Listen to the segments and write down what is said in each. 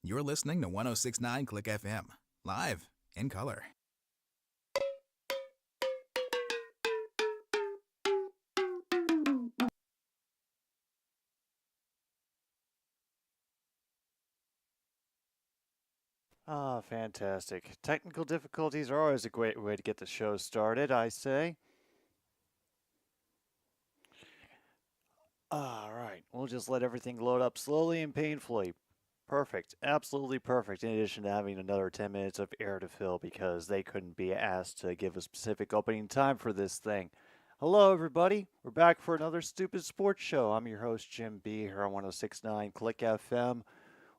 You're listening to 1069 Click FM, live in color. Ah, fantastic. Technical difficulties are always a great way to get the show started, I say. All right, we'll just let everything load up slowly and painfully. Perfect. Absolutely perfect. In addition to having another 10 minutes of air to fill because they couldn't be asked to give a specific opening time for this thing. Hello, everybody. We're back for another Stupid Sports Show. I'm your host, Jim B, here on 1069 Click FM.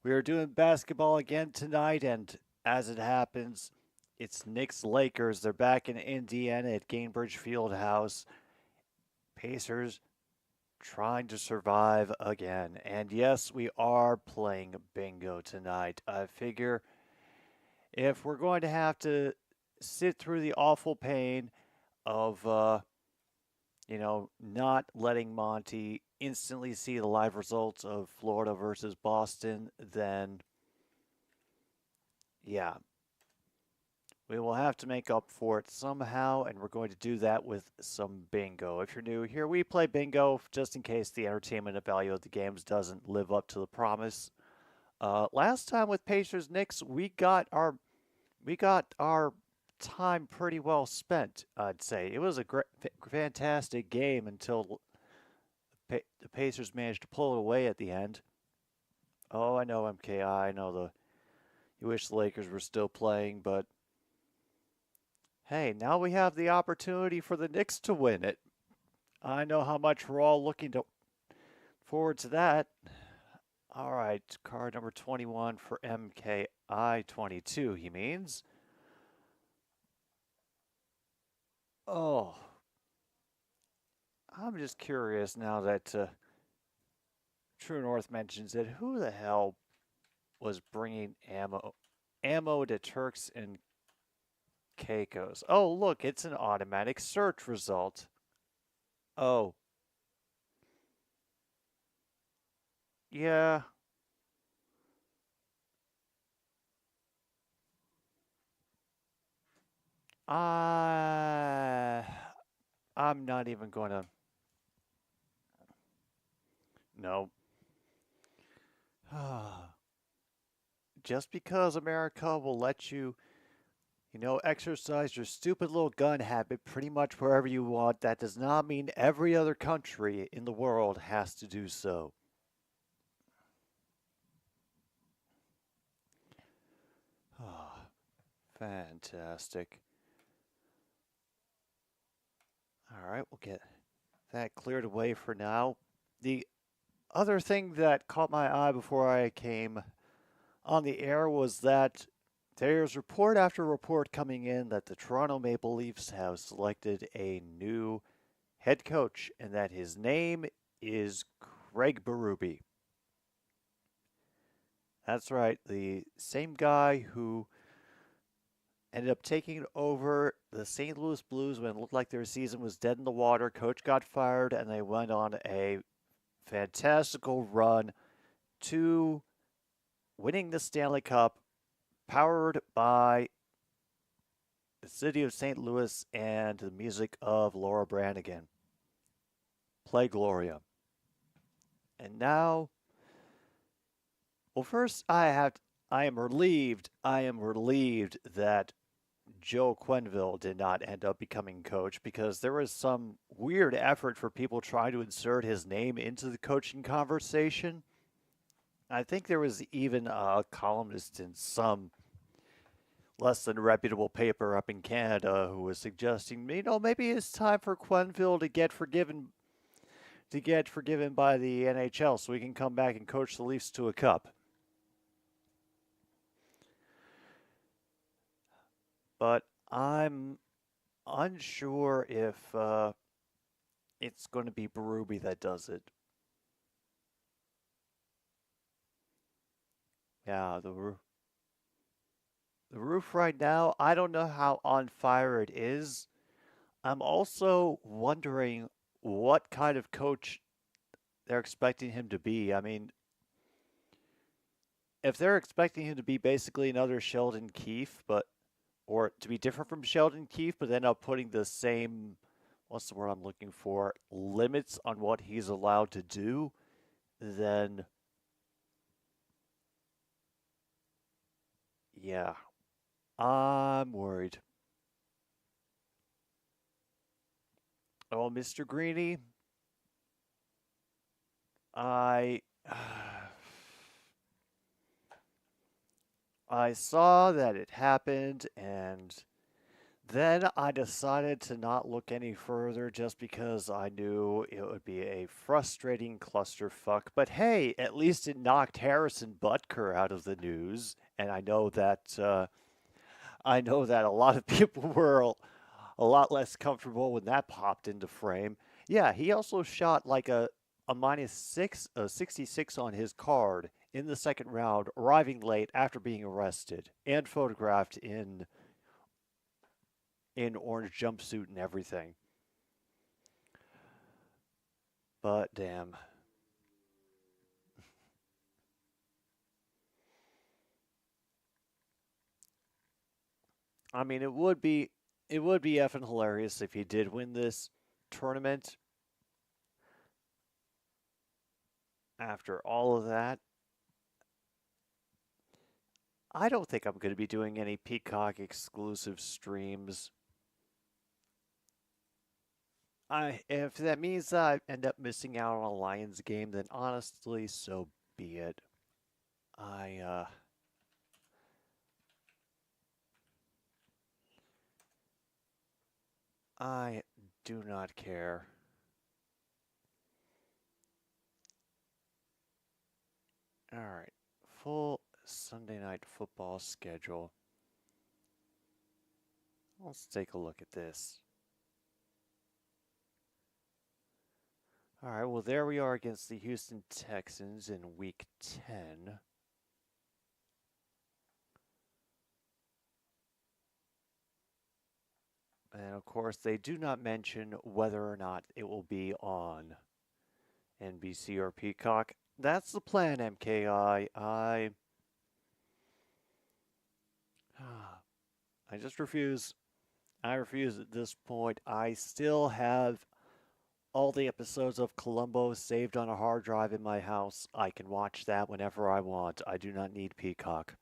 We are doing basketball again tonight, and as it happens, it's Knicks Lakers. They're back in Indiana at Gainbridge Fieldhouse. Pacers trying to survive again. And yes, we are playing bingo tonight. I figure if we're going to have to sit through the awful pain of, not letting Monty instantly see the live results of Florida versus Boston, then yeah, we will have to make up for it somehow, and we're going to do that with some bingo. If you're new here, we play bingo just in case the entertainment value of the games doesn't live up to the promise. Last time with Pacers Knicks, we got our time pretty well spent. I'd say it was a fantastic game until the Pacers managed to pull it away at the end. Oh, I know MKI. I know you wish the Lakers were still playing, but hey, now we have the opportunity for the Knicks to win it. I know how much we're all looking forward to that. All right, card number 21 for MKI 22, he means. Oh, I'm just curious now that True North mentions it. Who the hell was bringing ammo to Turks and Caicos? Oh, look, it's an automatic search result. Oh, yeah. I I'm not even going to. No. Just because America will let you, exercise your stupid little gun habit pretty much wherever you want, that does not mean every other country in the world has to do so. Fantastic. All right, we'll get that cleared away for now. The other thing that caught my eye before I came on the air was that there's report after report coming in that the Toronto Maple Leafs have selected a new head coach and that his name is Craig Berube. That's right, the same guy who ended up taking over the St. Louis Blues when it looked like their season was dead in the water. Coach got fired, and they went on a fantastical run to winning the Stanley Cup, powered by the city of St. Louis and the music of Laura Branigan. Play Gloria. And now, well, first I am relieved. I am relieved that Joe Quenneville did not end up becoming coach because there was some weird effort for people trying to insert his name into the coaching conversation. I think there was even a columnist in some less than reputable paper up in Canada who was suggesting, maybe it's time for Quenneville to get forgiven by the NHL so he can come back and coach the Leafs to a cup. But I'm unsure if it's going to be Berube that does it. Yeah, the roof right now, I don't know how on fire it is. I'm also wondering what kind of coach they're expecting him to be. I mean, if they're expecting him to be basically another Sheldon Keefe, or to be different from Sheldon Keefe, but then putting the same, what's the word I'm looking for, limits on what he's allowed to do, then yeah, I'm worried. Oh, Mr. Greeny, I I saw that it happened, and then I decided to not look any further just because I knew it would be a frustrating clusterfuck. But hey, at least it knocked Harrison Butker out of the news, and I know that a lot of people were a lot less comfortable when that popped into frame. Yeah, he also shot like a -6, a 66 on his card in the second round, arriving late after being arrested and photographed in orange jumpsuit and everything. But damn. I mean, it would be effing hilarious if he did win this tournament after all of that. I don't think I'm going to be doing any Peacock exclusive streams. If that means I end up missing out on a Lions game, then honestly, so be it. I I do not care. All right, full Sunday night football schedule. Let's take a look at this. All right, well, there we are against the Houston Texans in Week 10. And of course, they do not mention whether or not it will be on NBC or Peacock. That's the plan, MKI. I just refuse. I refuse at this point. I still have all the episodes of Columbo saved on a hard drive in my house. I can watch that whenever I want. I do not need Peacock.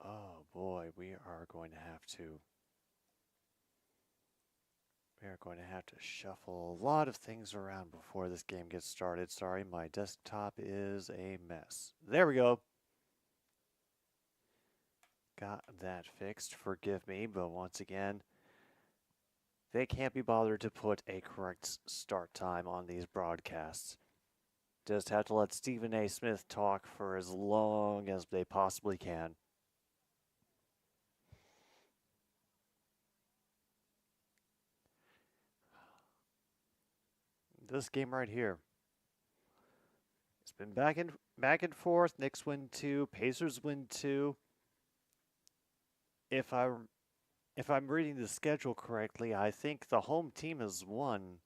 Oh boy, we are going to have to. We are going to have to shuffle a lot of things around before this game gets started. Sorry, my desktop is a mess. There we go. Got that fixed. Forgive me, but once again, they can't be bothered to put a correct start time on these broadcasts. Just have to let Stephen A. Smith talk for as long as they possibly can. This game right here. It's been back and forth. Knicks win 2, Pacers win 2. If I'm reading the schedule correctly, I think the home team has won.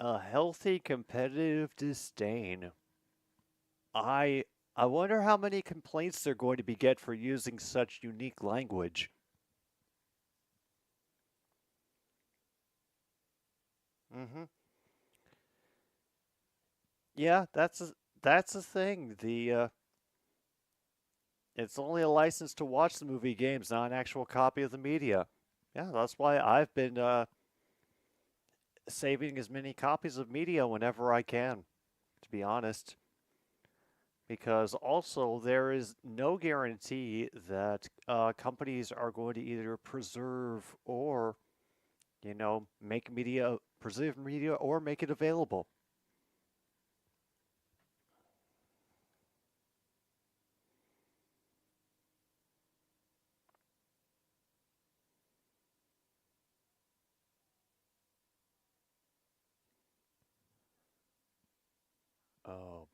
A healthy competitive disdain. I I wonder how many complaints they're going to be get for using such unique language. Mhm. Yeah, that's a thing. It's only a license to watch the movie games, not an actual copy of the media. Yeah, that's why I've been saving as many copies of media whenever I can, to be honest. Because also, there is no guarantee that companies are going to either preserve or, make media, preserve media or make it available.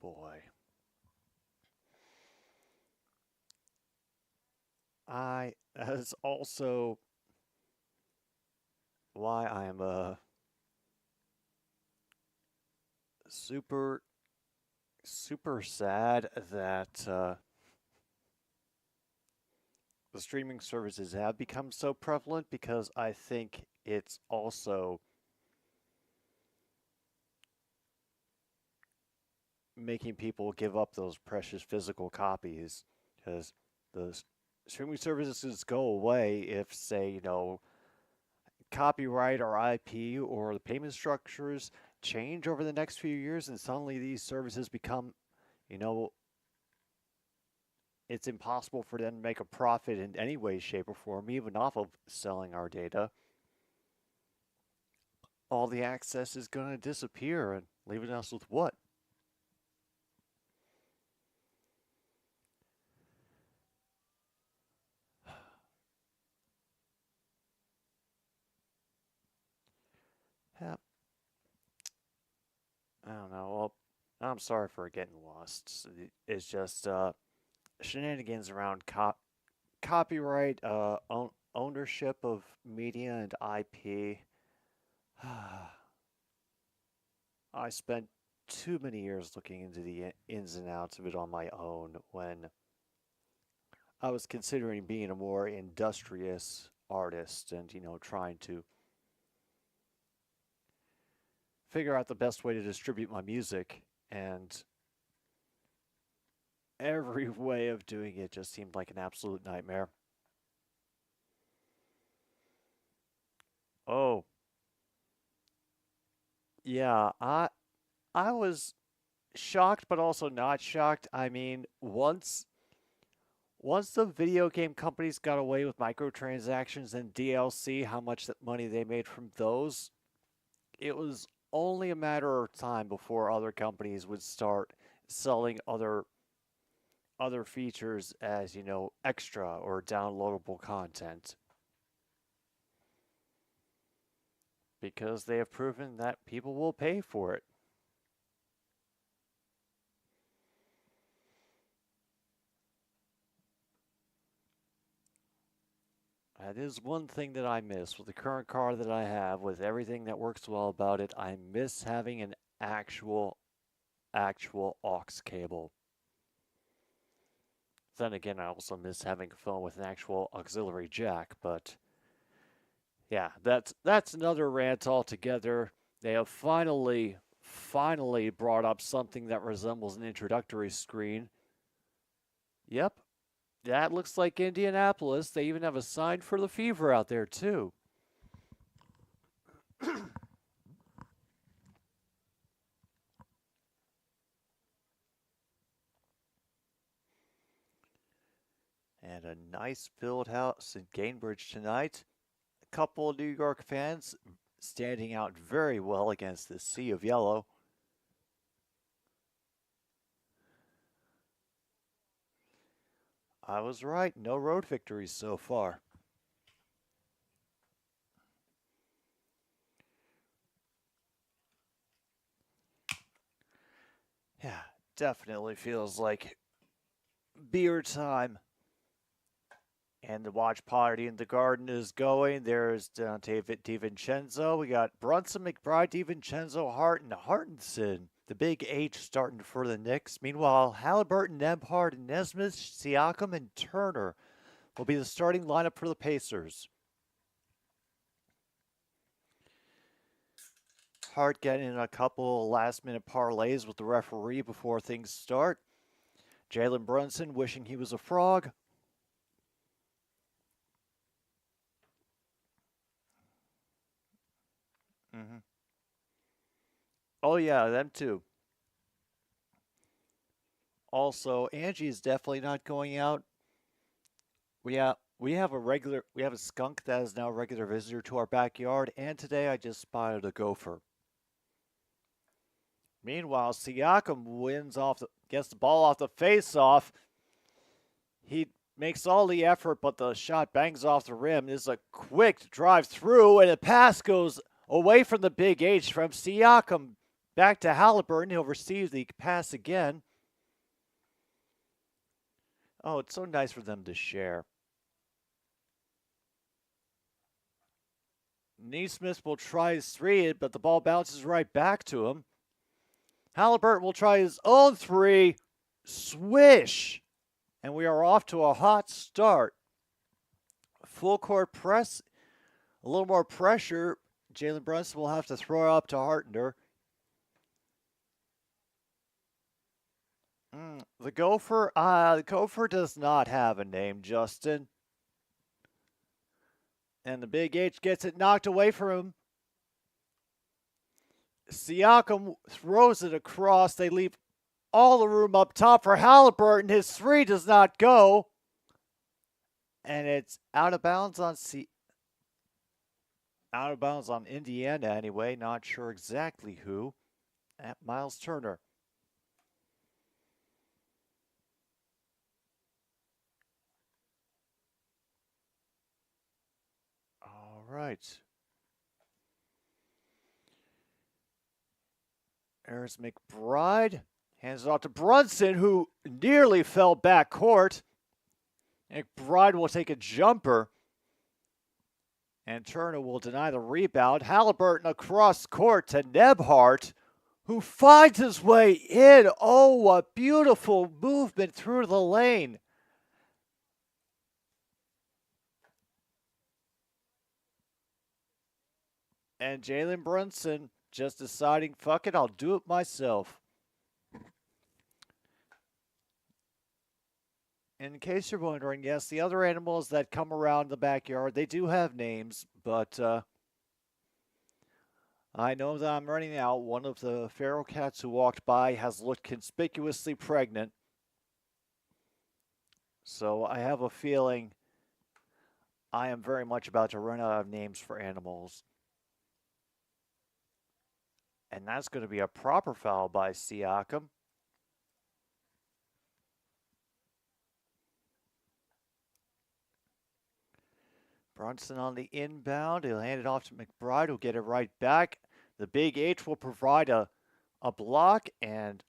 boy. That is also why I am super sad that the streaming services have become so prevalent, because I think it's also making people give up those precious physical copies, because the streaming services go away if, say, copyright or IP or the payment structures change over the next few years, and suddenly these services become, it's impossible for them to make a profit in any way, shape, or form, even off of selling our data. All the access is going to disappear, and leaving us with what? Yeah. I don't know. Well, I'm sorry for getting lost. It's just shenanigans around copyright, ownership of media and IP. I spent too many years looking into the ins and outs of it on my own when I was considering being a more industrious artist and, trying to figure out the best way to distribute my music, and every way of doing it just seemed like an absolute nightmare. Oh, yeah, I was shocked, but also not shocked. I mean, once the video game companies got away with microtransactions and DLC, how much money they made from those, it was only a matter of time before other companies would start selling other features as, extra or downloadable content. Because they have proven that people will pay for it. That is one thing that I miss with the current car that I have, with everything that works well about it. I miss having an actual aux cable. Then again, I also miss having a phone with an actual auxiliary jack, but yeah, that's another rant altogether. They have finally brought up something that resembles an introductory screen. Yep, that looks like Indianapolis. They even have a sign for the Fever out there, too. And a nice filled house in Gainbridge tonight. A couple of New York fans standing out very well against the sea of yellow. I was right. No road victories so far. Yeah, definitely feels like beer time. And the watch party in the garden is going. There's David DiVincenzo. We got Brunson, McBride, DiVincenzo, Hart, and Hartenson. The big H starting for the Knicks. Meanwhile, Halliburton, Nembhard, Nesmith, Siakam, and Turner will be the starting lineup for the Pacers. Hart getting in a couple last-minute parlays with the referee before things start. Jalen Brunson wishing he was a frog. Mm-hmm. Oh, yeah, them too. Also, Angie is definitely not going out. We have a skunk that is now a regular visitor to our backyard, and today I just spotted a gopher. Meanwhile, Siakam gets the ball off the face-off. He makes all the effort, but the shot bangs off the rim. This is a quick drive through, and a pass goes away from the big H from Siakam. Back to Halliburton. He'll receive the pass again. Oh, it's so nice for them to share. Neesmith will try his three, but the ball bounces right back to him. Halliburton will try his own three. Swish! And we are off to a hot start. Full court press. A little more pressure. Jalen Brunson will have to throw up to Hartender. The Gopher does not have a name, Justin. And the Big H gets it knocked away from him. Siakam throws it across. They leave all the room up top for Halliburton. His three does not go. And it's out of bounds on Indiana anyway. Not sure exactly who. At Miles Turner. All right. There's McBride. Hands it off to Brunson, who nearly fell back court. McBride will take a jumper. And Turner will deny the rebound. Halliburton across court to Nebhart, who finds his way in. Oh, what beautiful movement through the lane. And Jalen Brunson just deciding, fuck it, I'll do it myself. In case you're wondering, yes, the other animals that come around the backyard, they do have names, but I know that I'm running out. One of the feral cats who walked by has looked conspicuously pregnant. So I have a feeling I am very much about to run out of names for animals. And that's going to be a proper foul by Siakam. Brunson on the inbound. He'll hand it off to McBride, who'll get it right back. The Big H will provide a block and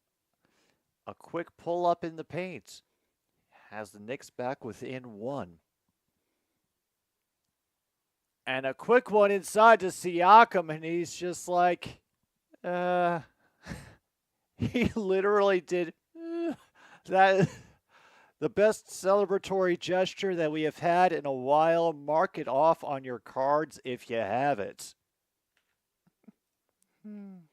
a quick pull-up in the paint. Has the Knicks back within one. And a quick one inside to Siakam, and he's just like, he literally did that. The best celebratory gesture that we have had in a while. Mark it off on your cards if you have it. All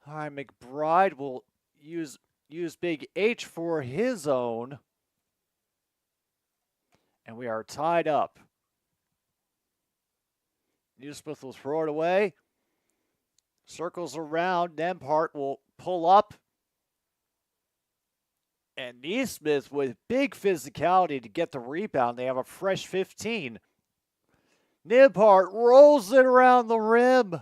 right, McBride will use Big H for his own. And we are tied up. Neesmith will throw it away. Circles around. Nembhard will pull up. And Neesmith with big physicality to get the rebound. They have a fresh 15. Nembhard rolls it around the rim.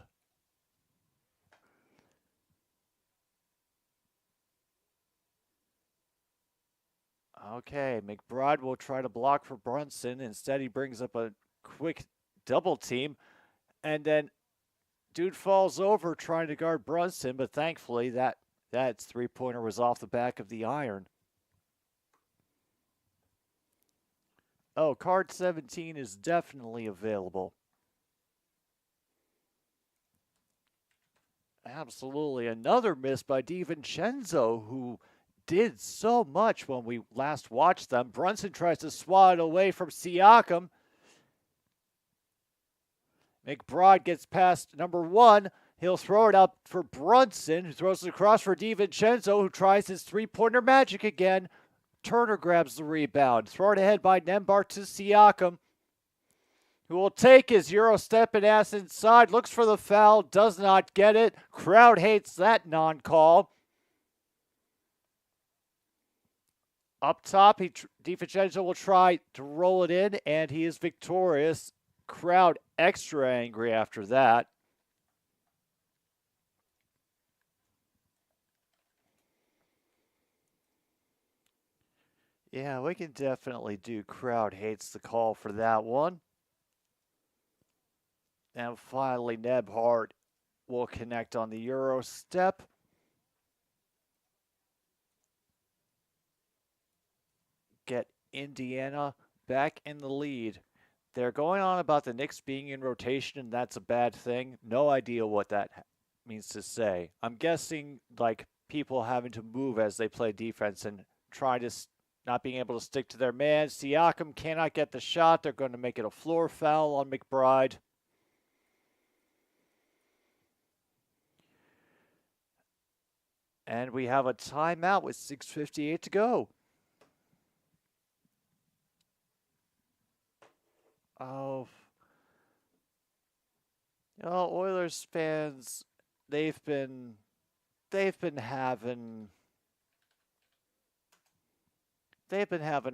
Okay, McBride will try to block for Brunson. Instead, he brings up a quick double team. And then dude falls over trying to guard Brunson, but thankfully that three-pointer was off the back of the iron. Oh, card 17 is definitely available. Absolutely. Another miss by DiVincenzo, who did so much when we last watched them. Brunson tries to swat it away from Siakam. McBride gets past number one. He'll throw it up for Brunson, who throws it across for DiVincenzo, who tries his three-pointer magic again. Turner grabs the rebound. Throw it ahead by Nembhard to Siakam, who will take his Euro stepping ass inside. Looks for the foul. Does not get it. Crowd hates that non-call. Up top, DiVincenzo will try to roll it in, and he is victorious. Crowd extra angry after that. Yeah, we can definitely do crowd hates the call for that one. And finally, Nebhart will connect on the Euro step. Get Indiana back in the lead. They're going on about the Knicks being in rotation, and that's a bad thing. No idea what that means to say. I'm guessing like people having to move as they play defense and try to not being able to stick to their man. Siakam cannot get the shot. They're going to make it a floor foul on McBride. And we have a timeout with 6:58 to go. Oh, Oilers fans, they've been having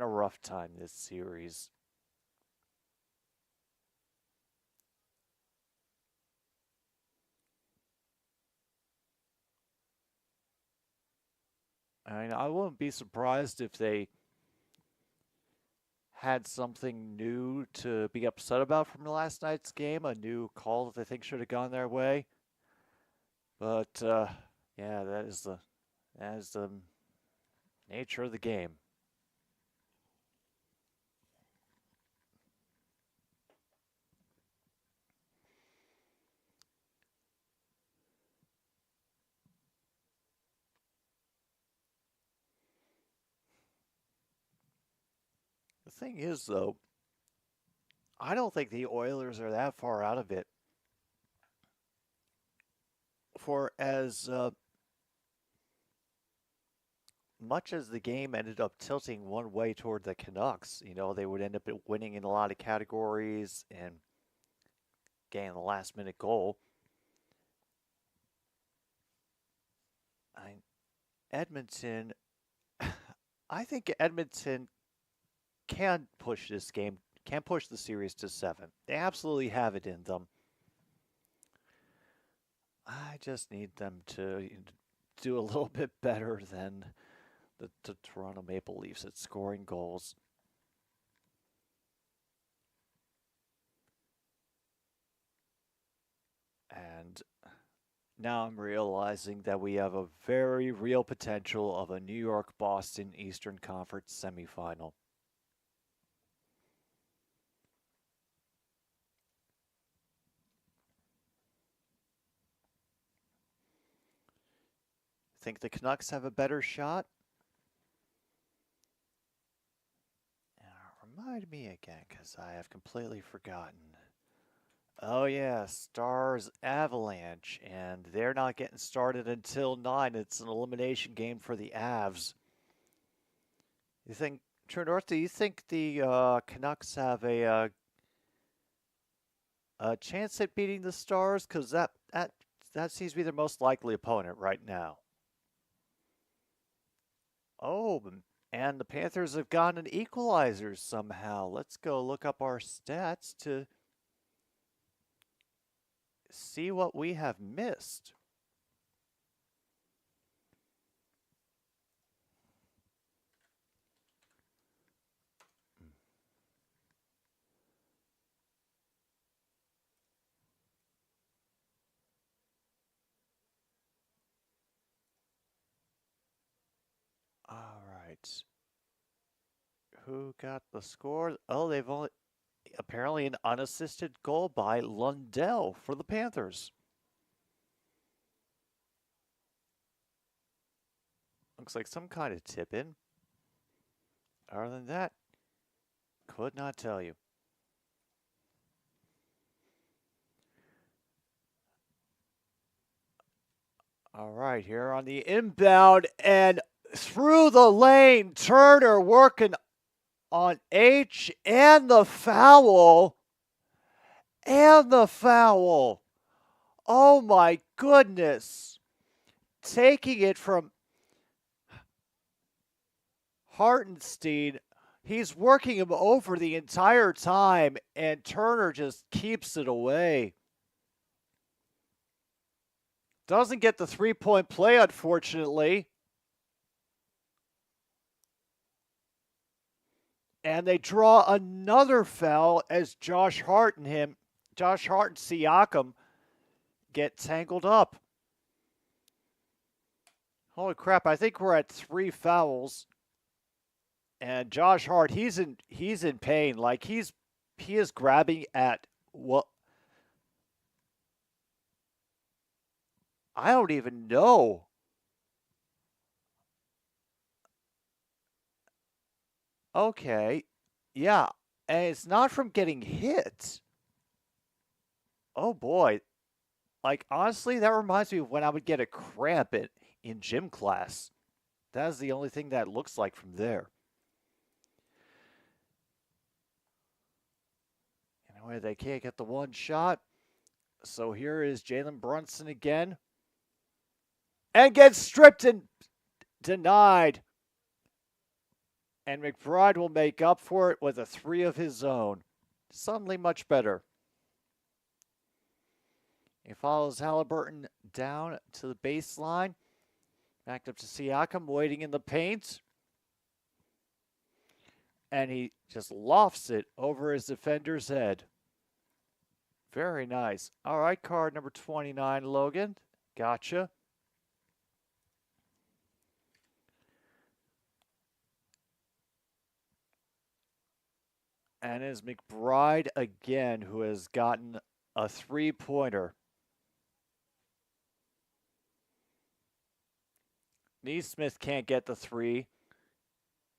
a rough time this series. I mean, I wouldn't be surprised if they had something new to be upset about from last night's game, a new call that they think should have gone their way. But yeah, that is the nature of the game. The thing is, though, I don't think the Oilers are that far out of it. For as much as the game ended up tilting one way toward the Canucks, they would end up winning in a lot of categories and getting the last-minute goal. Edmonton, I think Edmonton can push this game, can push the series to 7. They absolutely have it in them. I just need them to do a little bit better than the Toronto Maple Leafs at scoring goals. And now I'm realizing that we have a very real potential of a New York-Boston Eastern Conference semifinal. Think the Canucks have a better shot? Remind me again, because I have completely forgotten. Oh yeah, Stars Avalanche, and they're not getting started until 9. It's an elimination game for the Avs. You think, True North, do you think the Canucks have a chance at beating the Stars? Because that seems to be their most likely opponent right now. Oh, and the Panthers have gotten an equalizer somehow. Let's go look up our stats to see what we have missed. All right. Who got the score? Oh, they've only apparently an unassisted goal by Lundell for the Panthers. Looks like some kind of tip-in. Other than that, could not tell you. All right, here on the inbound and through the lane, Turner working on H and the foul. And the foul. Oh my goodness. Taking it from Hartenstein. He's working him over the entire time, and Turner just keeps it away. Doesn't get the three-point play, unfortunately. And they draw another foul as Josh Hart and him Josh Hart and Siakam get tangled up. Holy crap, I think we're at 3 fouls. And Josh Hart, he's in pain. Like he is grabbing at what I don't even know. Okay. Yeah. And it's not from getting hit. Oh boy. Like honestly, that reminds me of when I would get a cramp in gym class. That's the only thing that looks like from there. Anyway, they can't get the one shot. So here is Jalen Brunson again. And gets stripped and denied. And McBride will make up for it with a 3 of his own. Suddenly much better. He follows Halliburton down to the baseline. Backed up to Siakam, waiting in the paint. And he just lofts it over his defender's head. Very nice. All right, card number 29, Logan. Gotcha. And it's McBride again, who has gotten a 3-pointer. Neesmith can't get the 3.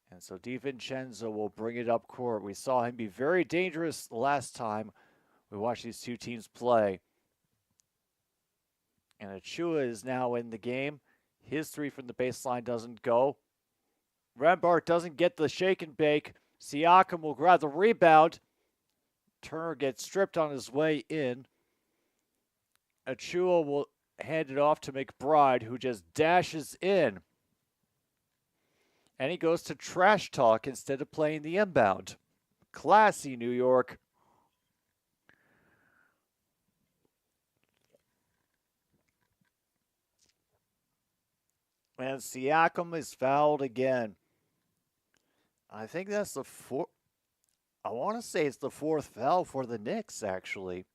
And so DiVincenzo will bring it up court. We saw him be very dangerous last time we watched these two teams play. And Achua is now in the game. His 3 from the baseline doesn't go. Rembert doesn't get the shake and bake. Siakam will grab the rebound. Turner gets stripped on his way in. Achua will hand it off to McBride, who just dashes in. And he goes to trash talk instead of playing the inbound. Classy, New York. And Siakam is fouled again. I think that's the fourth. I want to say it's the 4th foul for the Knicks, actually.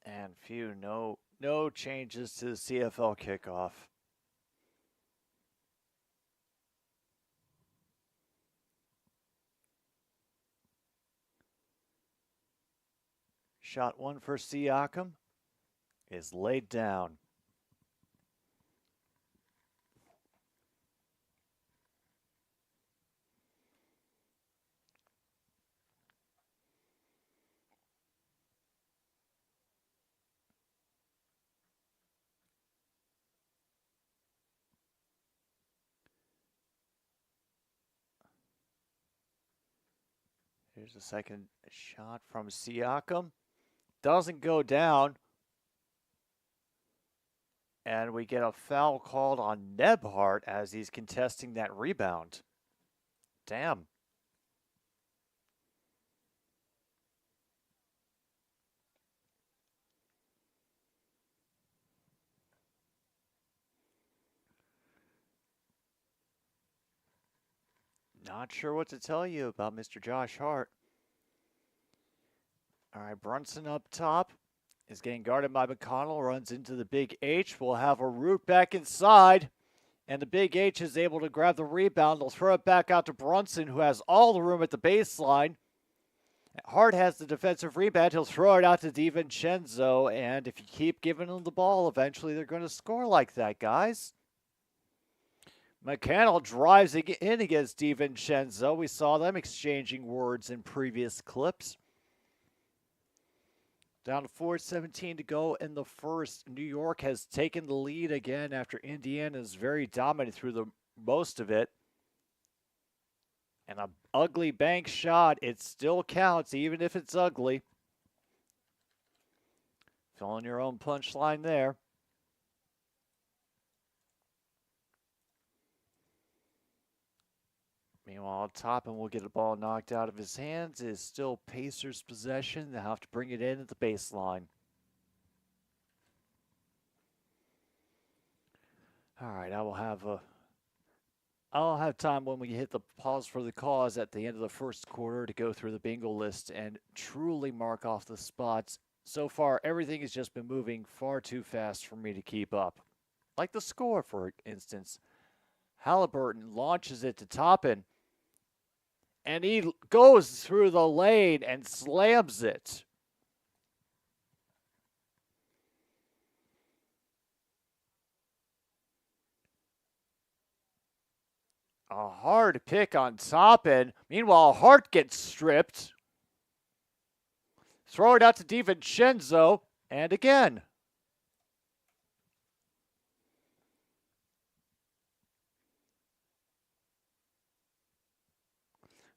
And no changes to the CFL kickoff. Shot 1 for Siakam is laid down. Here's the second shot from Siakam. Doesn't go down. And we get a foul called on Nebhart as he's contesting that rebound. Damn. Not sure what to tell you about Mr. Josh Hart. All right, Brunson up top is getting guarded by McConnell, runs into the Big H. We'll have a root back inside, and the Big H is able to grab the rebound. They'll throw it back out to Brunson, who has all the room at the baseline. Hart has the defensive rebound. He'll throw it out to DiVincenzo, and if you keep giving them the ball, eventually they're going to score like that, guys. McConnell drives in against DiVincenzo. We saw them exchanging words in previous clips. Down to 4:17 to go in the first. New York has taken the lead again after Indiana is very dominant through the most of it. And an ugly bank shot. It still counts, even if it's ugly. Fill in your own punchline there. Meanwhile, Toppin will get a ball knocked out of his hands. It is still Pacers' possession. They'll have to bring it in at the baseline. All right, I'll have time when we hit the pause for the cause at the end of the first quarter to go through the bingo list and truly mark off the spots. So far, everything has just been moving far too fast for me to keep up. Like the score, for instance. Halliburton launches it to Toppin, and he goes through the lane and slams it. A hard pick on Toppin. Meanwhile, Hart gets stripped. Throw it out to DiVincenzo, and again.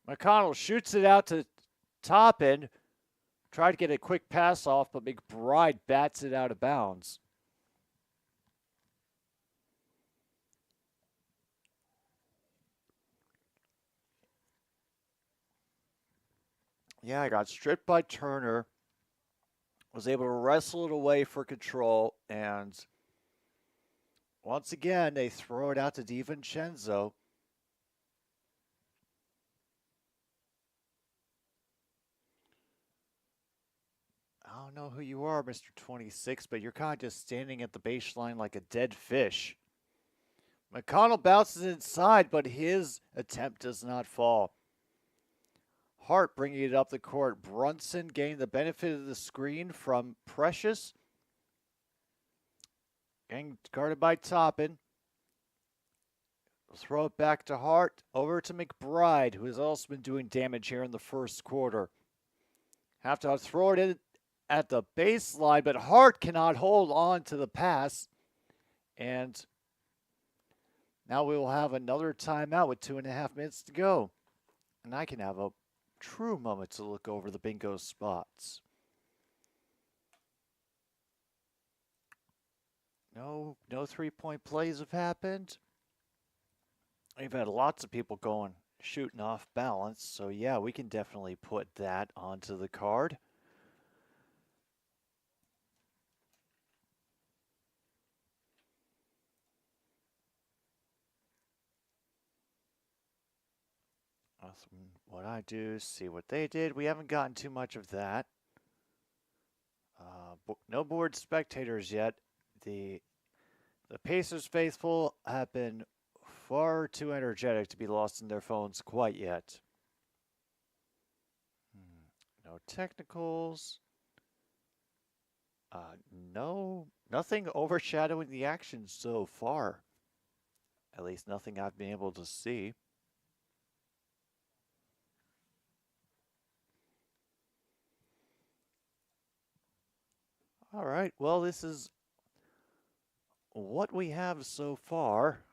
McConnell shoots it out to Toppin. Tried to get a quick pass off, but McBride bats it out of bounds. Yeah, I got stripped by Turner. Was able to wrestle it away for control, and once again, they throw it out to DiVincenzo. I don't know who you are, Mr. 26, but you're kind of just standing at the baseline like a dead fish. McConnell bounces inside, but his attempt does not fall. Hart bringing it up the court. Brunson getting the benefit of the screen from Precious. Getting guarded by Toppin. Throw it back to Hart. Over to McBride, who has also been doing damage here in the first quarter. Have to throw it in at the baseline, but Hart cannot hold on to the pass. And now we will have another timeout with 2.5 minutes to go. And I can have a true moment to look over the bingo spots. No 3-point plays have happened. We've had lots of people shooting off balance. So yeah, we can definitely put that onto the card. What I do, see what they did. We haven't gotten too much of that. No board spectators yet. The Pacers faithful have been far too energetic to be lost in their phones quite yet. No technicals. No, nothing overshadowing the action so far. At least nothing I've been able to see. All right, well, this is what we have so far.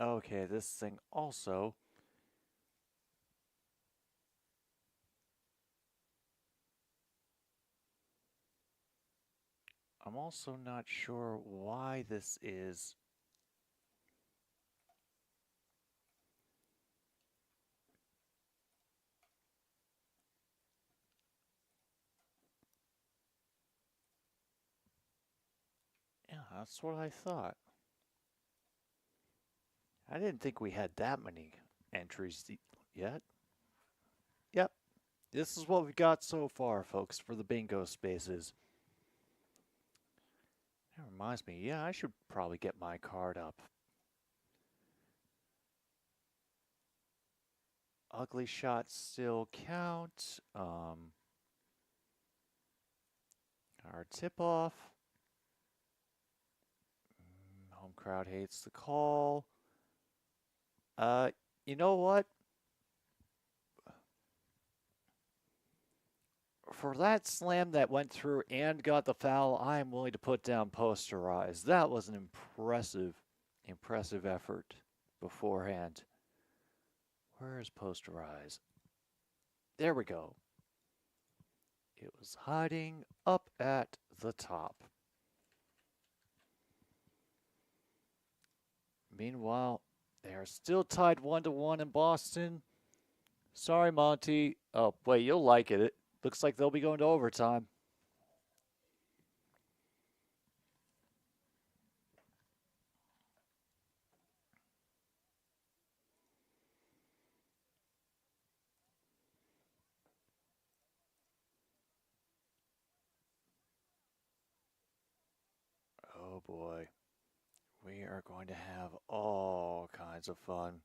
Okay, this thing also. I'm also not sure why this is. Yeah, that's what I thought. I didn't think we had that many entries yet. Yep. This is what we got so far, folks, for the bingo spaces. That reminds me, yeah, I should probably get my card up. Ugly shots still count. Our tip-off. Home crowd hates the call. You know what? For that slam that went through and got the foul, I am willing to put down Posterize. That was an impressive effort beforehand. Where is Posterize? There we go. It was hiding up at the top. Meanwhile, they are still tied 1-1 in Boston. Sorry, Monty. Oh, wait, you'll like it. It looks like they'll be going to overtime. Oh boy. We are going to have all kinds of fun.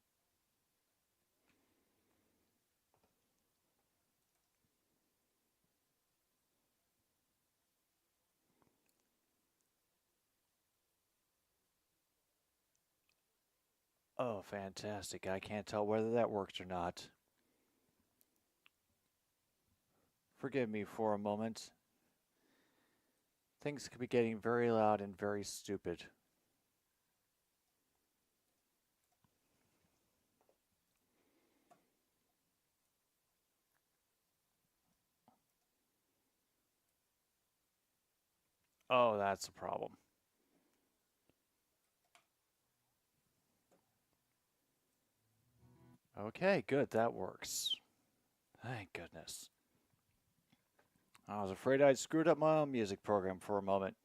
Oh, fantastic. I can't tell whether that worked or not. Forgive me for a moment. Things could be getting very loud and very stupid. Oh, that's a problem. Okay, good. That works. Thank goodness. I was afraid I'd screwed up my own music program for a moment.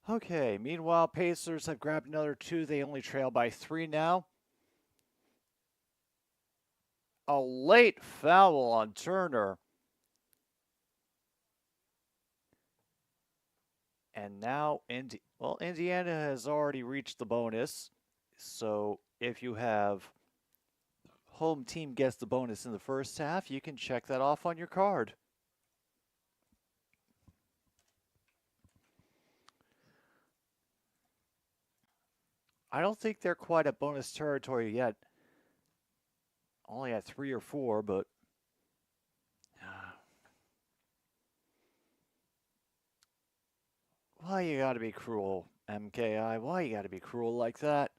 Okay, meanwhile, Pacers have grabbed another 2. They only trail by 3 now. A late foul on Turner. And now, Indiana has already reached the bonus. So if you have home team gets the bonus in the first half, you can check that off on your card. I don't think they're quite at bonus territory yet. Only at 3 or 4, but why you gotta be cruel, MKI? Why you gotta be cruel like that?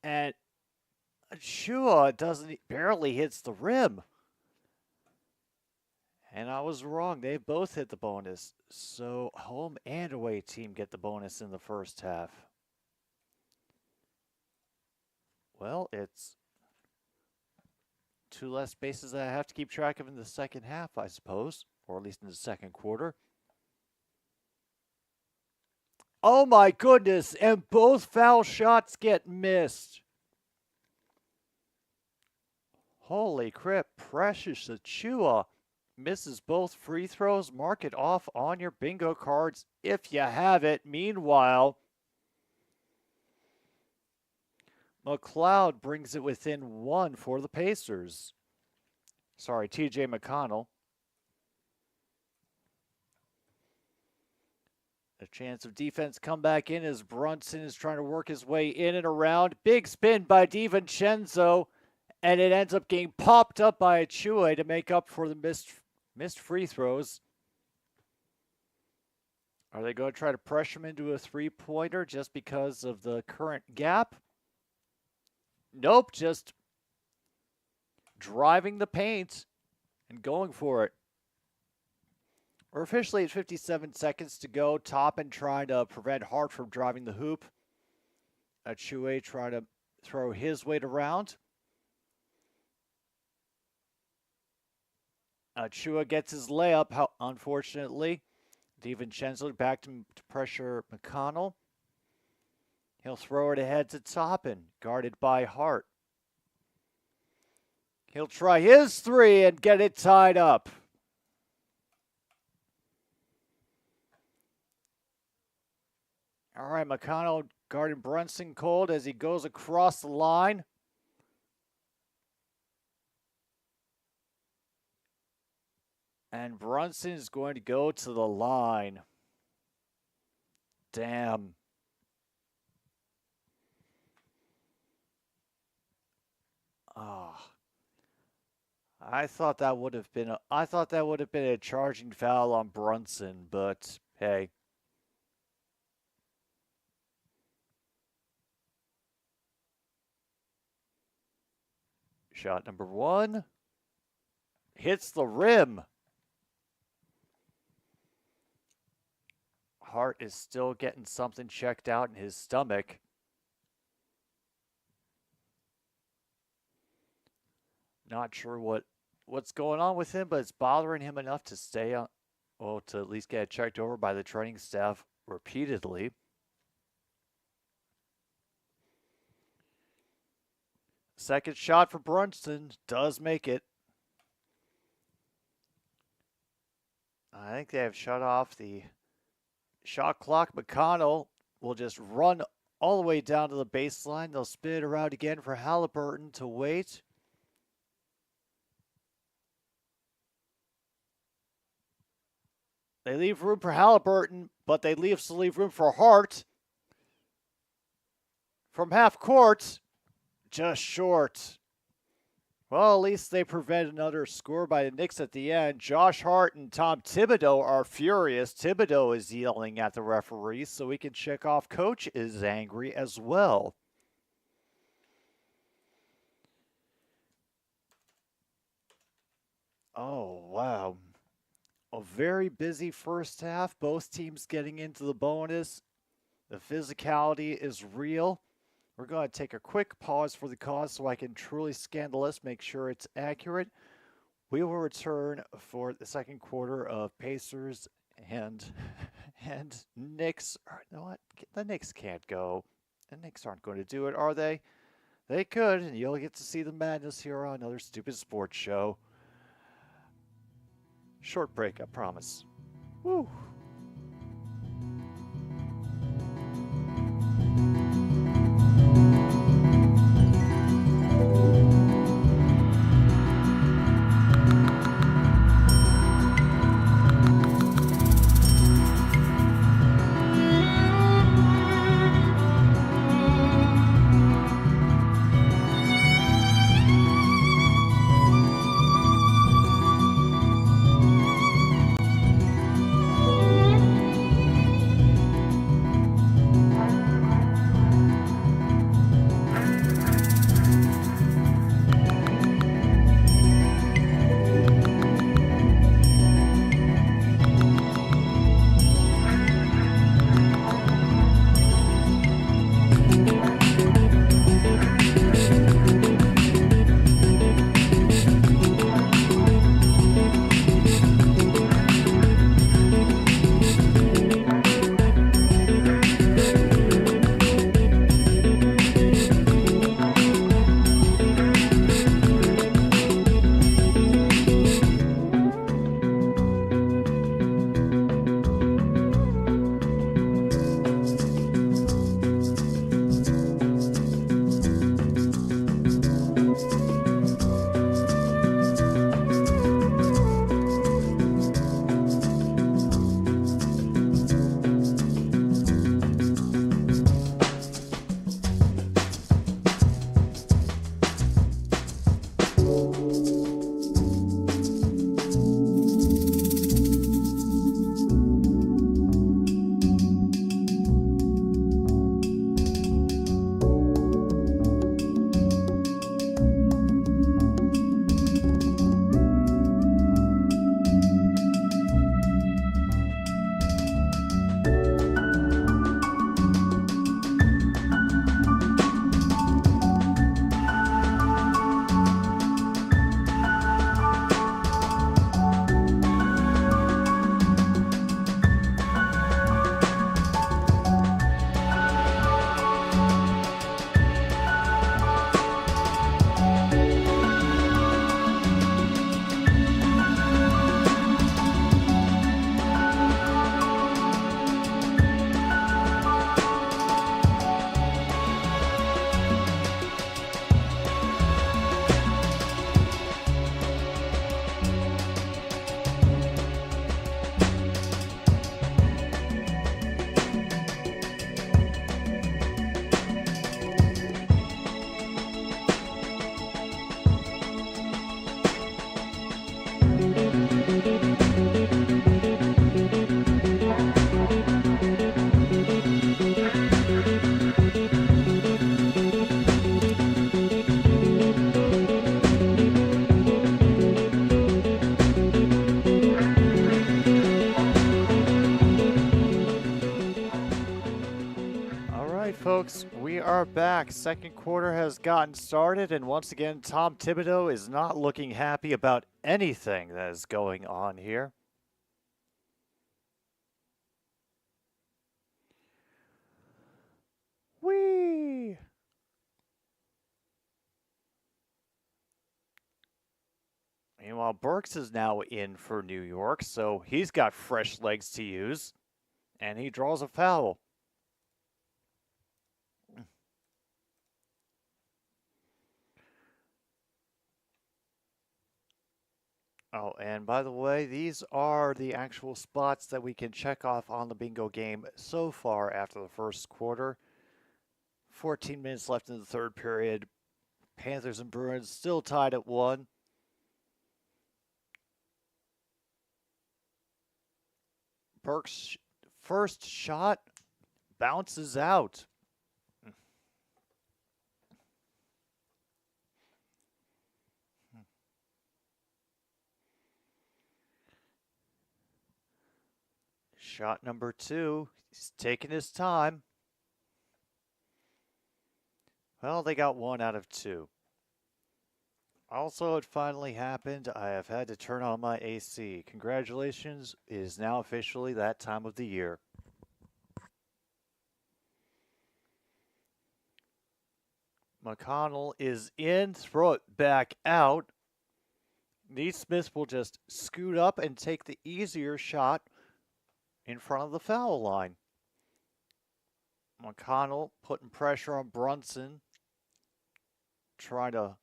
And Shua barely hits the rim. And I was wrong. They both hit the bonus. So home and away team get the bonus in the first half. Well, it's 2 less bases that I have to keep track of in the second half, I suppose. Or at least in the second quarter. Oh my goodness! And both foul shots get missed. Holy crap, Precious Achua misses both free throws. Mark it off on your bingo cards if you have it. Meanwhile, McLeod brings it within 1 for the Pacers. Sorry, TJ McConnell. A chance of defense come back in as Brunson is trying to work his way in and around. Big spin by DiVincenzo, and it ends up getting popped up by Achua to make up for the missed free throws. Are they going to try to pressure him into a three-pointer just because of the current gap? Nope, just driving the paint and going for it. We're officially at 57 seconds to go. Toppin trying to prevent Hart from driving the hoop. Achua trying to throw his weight around. Achua gets his layup, unfortunately. DiVincenzo back to pressure McConnell. He'll throw it ahead to Toppin, guarded by Hart. He'll try his 3 and get it tied up. All right, McConnell guarding Brunson cold as he goes across the line. And Brunson is going to go to the line. Damn. Ah. I thought that would have been a charging foul on Brunson, but hey. Shot number 1 hits the rim. Hart is still getting something checked out in his stomach. Not sure what's going on with him, but it's bothering him enough to stay on, well, to at least get it checked over by the training staff repeatedly. Second shot for Brunson does make it. I think they have shut off the shot clock. McConnell will just run all the way down to the baseline. They'll spin it around again for Halliburton to wait. They leave room for Halliburton, but they leave room for Hart. From half court, just short. Well, at least they prevent another score by the Knicks at the end. Josh Hart and Tom Thibodeau are furious. Thibodeau is yelling at the referees, so we can check off Coach is angry as well. Oh, wow. A very busy first half. Both teams getting into the bonus. The physicality is real. We're going to take a quick pause for the cause so I can truly scan the list, make sure it's accurate. We will return for the second quarter of Pacers and Knicks. You know what? The Knicks can't go. The Knicks aren't going to do it, are they? They could, and you'll get to see the madness here on another stupid sports show. Short break, I promise. Woo. are back. Second quarter has gotten started, and once again, Tom Thibodeau is not looking happy about anything that is going on here. Whee! Meanwhile, Burks is now in for New York, so he's got fresh legs to use, and he draws a foul. Oh, and by the way, these are the actual spots that we can check off on the bingo game so far after the first quarter. 14 minutes left in the third period. Panthers and Bruins still tied at 1. Burks' first shot bounces out. Shot number 2. He's taking his time. Well, they got 1 out of 2. Also, it finally happened. I have had to turn on my AC. Congratulations, it is now officially that time of the year. McConnell is in, throw it back out. Neesmith will just scoot up and take the easier shot in front of the foul line. McConnell putting pressure on Brunson, trying to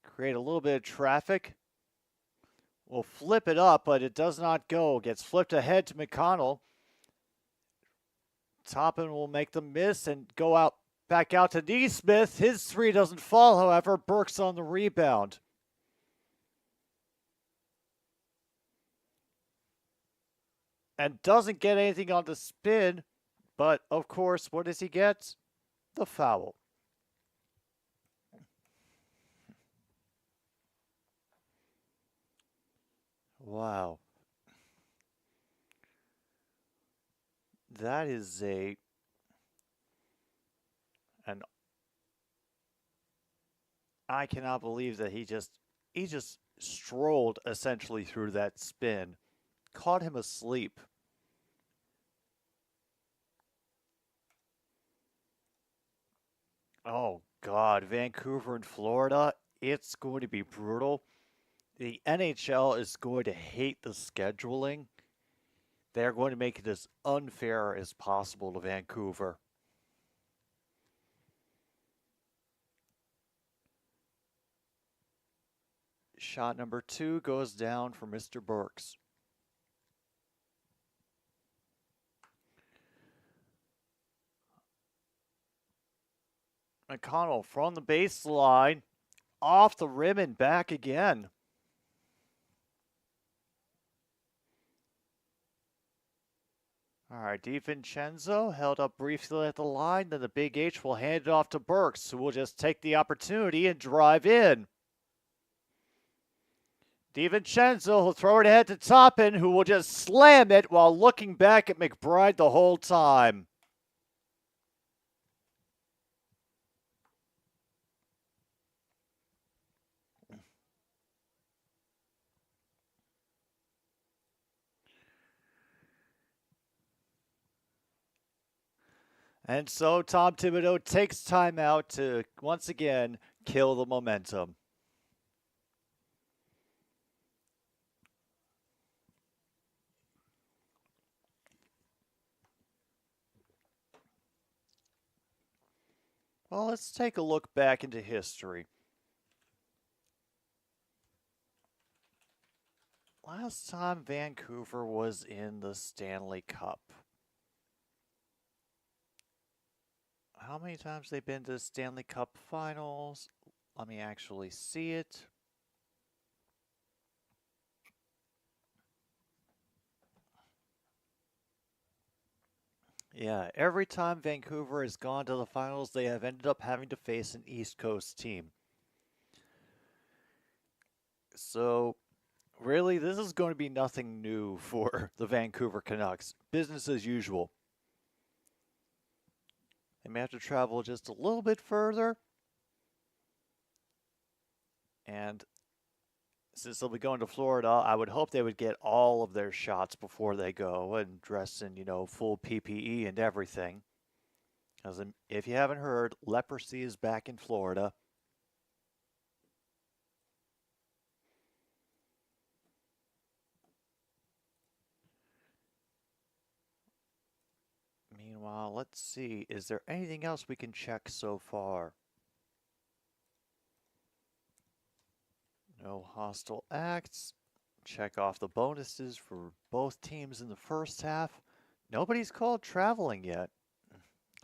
create a little bit of traffic. Will flip it up, but it does not go. Gets flipped ahead to McConnell. Toppin will make the miss and go out back out to Neesmith. His 3 doesn't fall, however. Burks on the rebound. And doesn't get anything on the spin, but of course, what does he get? The foul. Wow. That is I cannot believe that he just strolled essentially through that spin. Caught him asleep. Oh, God. Vancouver and Florida, it's going to be brutal. The NHL is going to hate the scheduling. They're going to make it as unfair as possible to Vancouver. Shot number 2 goes down for Mr. Burks. McConnell from the baseline, off the rim and back again. All right, DiVincenzo held up briefly at the line, then the Big H will hand it off to Burks, who will just take the opportunity and drive in. DiVincenzo will throw it ahead to Toppin, who will just slam it while looking back at McBride the whole time. And so Tom Thibodeau takes time out to, once again, kill the momentum. Well, let's take a look back into history. Last time Vancouver was in the Stanley Cup. How many times they've been to the Stanley Cup Finals? Let me actually see it. Yeah, every time Vancouver has gone to the finals, they have ended up having to face an East Coast team. So, really, this is going to be nothing new for the Vancouver Canucks. Business as usual. They may have to travel just a little bit further. And since they'll be going to Florida, I would hope they would get all of their shots before they go and dress in, full PPE and everything. Because if you haven't heard, leprosy is back in Florida. Meanwhile, let's see. Is there anything else we can check so far? No hostile acts. Check off the bonuses for both teams in the first half. Nobody's called traveling yet.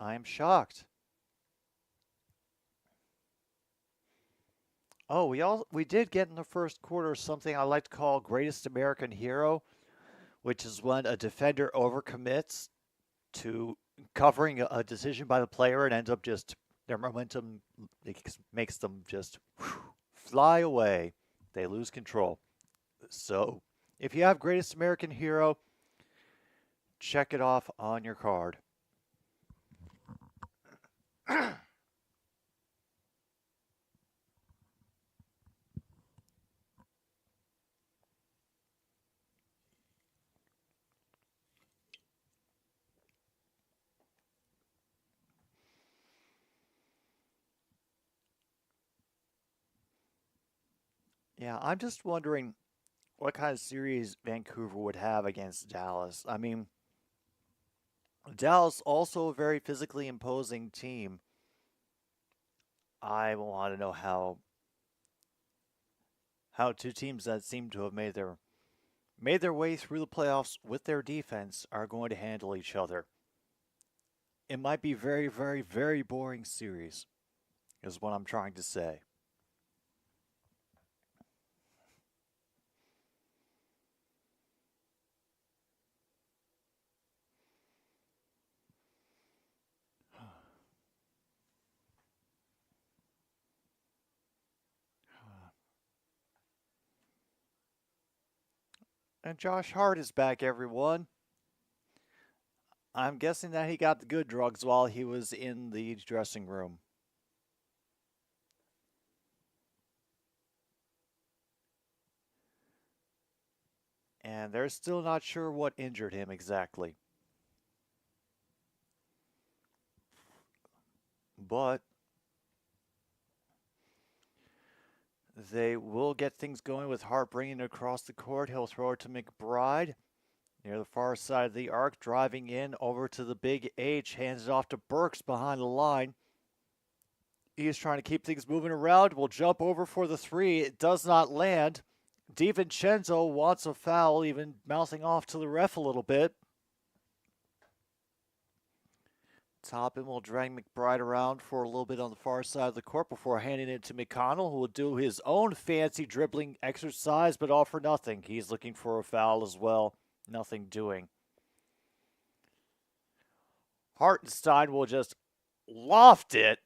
I am shocked. Oh, we did get in the first quarter something I like to call greatest American hero, which is when a defender overcommits to covering a decision by the player and ends up just their momentum makes them just fly away. They lose control. So, if you have greatest American hero, check it off on your card. Yeah, I'm just wondering what kind of series Vancouver would have against Dallas. I mean, Dallas also a very physically imposing team. I want to know how two teams that seem to have made their way through the playoffs with their defense are going to handle each other. It might be very, very, very boring series, is what I'm trying to say. And Josh Hart is back, everyone. I'm guessing that he got the good drugs while he was in the dressing room. And they're still not sure what injured him exactly. But they will get things going with Hart bringing it across the court. He'll throw it to McBride near the far side of the arc, driving in over to the big H, hands it off to Burks behind the line. He is trying to keep things moving around. Will jump over for the three. It does not land. DiVincenzo wants a foul, even mouthing off to the ref a little bit. Toppin will drag McBride around for a little bit on the far side of the court before handing it to McConnell, who will do his own fancy dribbling exercise, but all for nothing. He's looking for a foul as well. Nothing doing. Hartenstein will just loft it.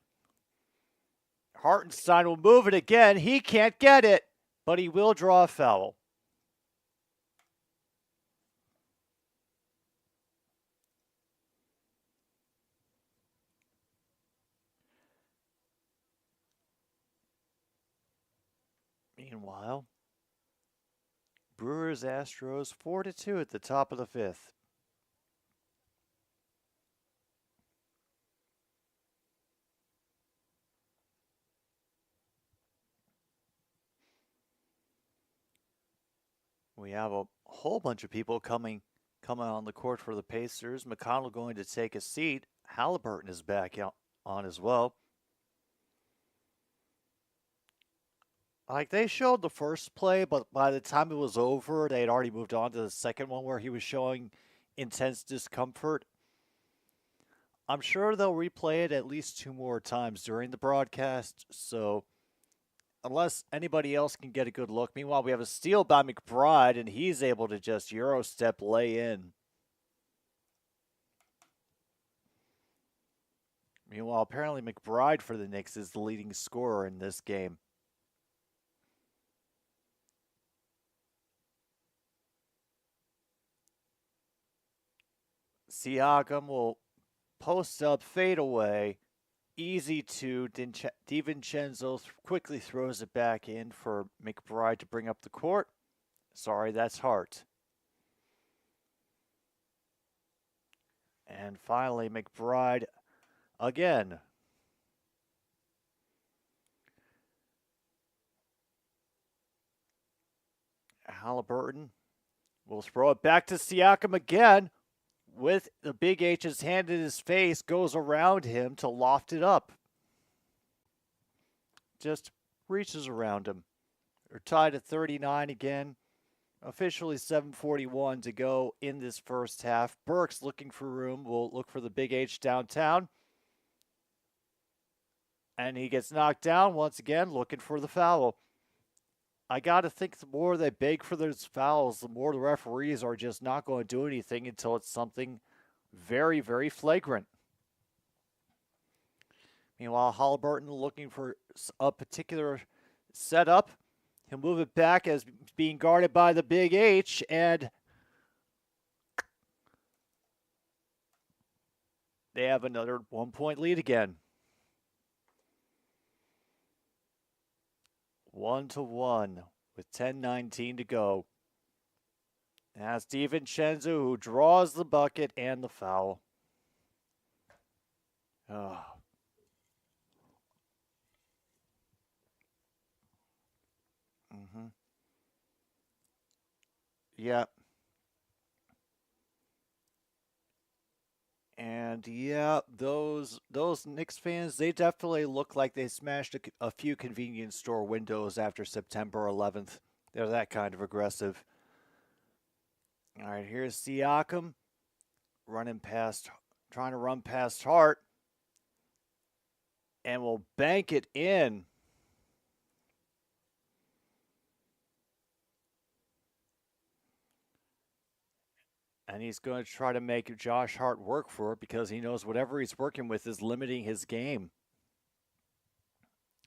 Hartenstein will move it again. He can't get it, but he will draw a foul. Meanwhile, Brewers Astros 4-2 at the top of the fifth. We have a whole bunch of people coming on the court for the Pacers. McConnell going to take a seat. Halliburton is back on as well. Like, they showed the first play, but by the time it was over, they had already moved on to the second one where he was showing intense discomfort. I'm sure they'll replay it at least 2 more times during the broadcast, so unless anybody else can get a good look. Meanwhile, we have a steal by McBride, and he's able to just Euro step lay in. Meanwhile, apparently McBride for the Knicks is the leading scorer in this game. Siakam will post up fadeaway. Easy to DiVincenzo quickly throws it back in for McBride to bring up the court. Sorry, that's Hart. And finally, McBride again. Halliburton will throw it back to Siakam again with the Big H's hand in his face, goes around him to loft it up. Just reaches around him. They're tied at 39 again. Officially 7:41 to go in this first half. Burks looking for room. Will look for the Big H downtown. And he gets knocked down once again, looking for the foul. I got to think the more they beg for those fouls, the more the referees are just not going to do anything until it's something very, very flagrant. Meanwhile, Halliburton looking for a particular setup. He'll move it back as being guarded by the Big H, and they have another 1-point lead again. 1-1 with 10:19 to go. That's DiVincenzo who draws the bucket and the foul. Oh. Yeah. And yeah, those Knicks fans, they definitely look like they smashed a few convenience store windows after September 11th. They're that kind of aggressive. All right, here's Siakam trying to run past Hart, and will bank it in. And he's going to try to make Josh Hart work for it because he knows whatever he's working with is limiting his game.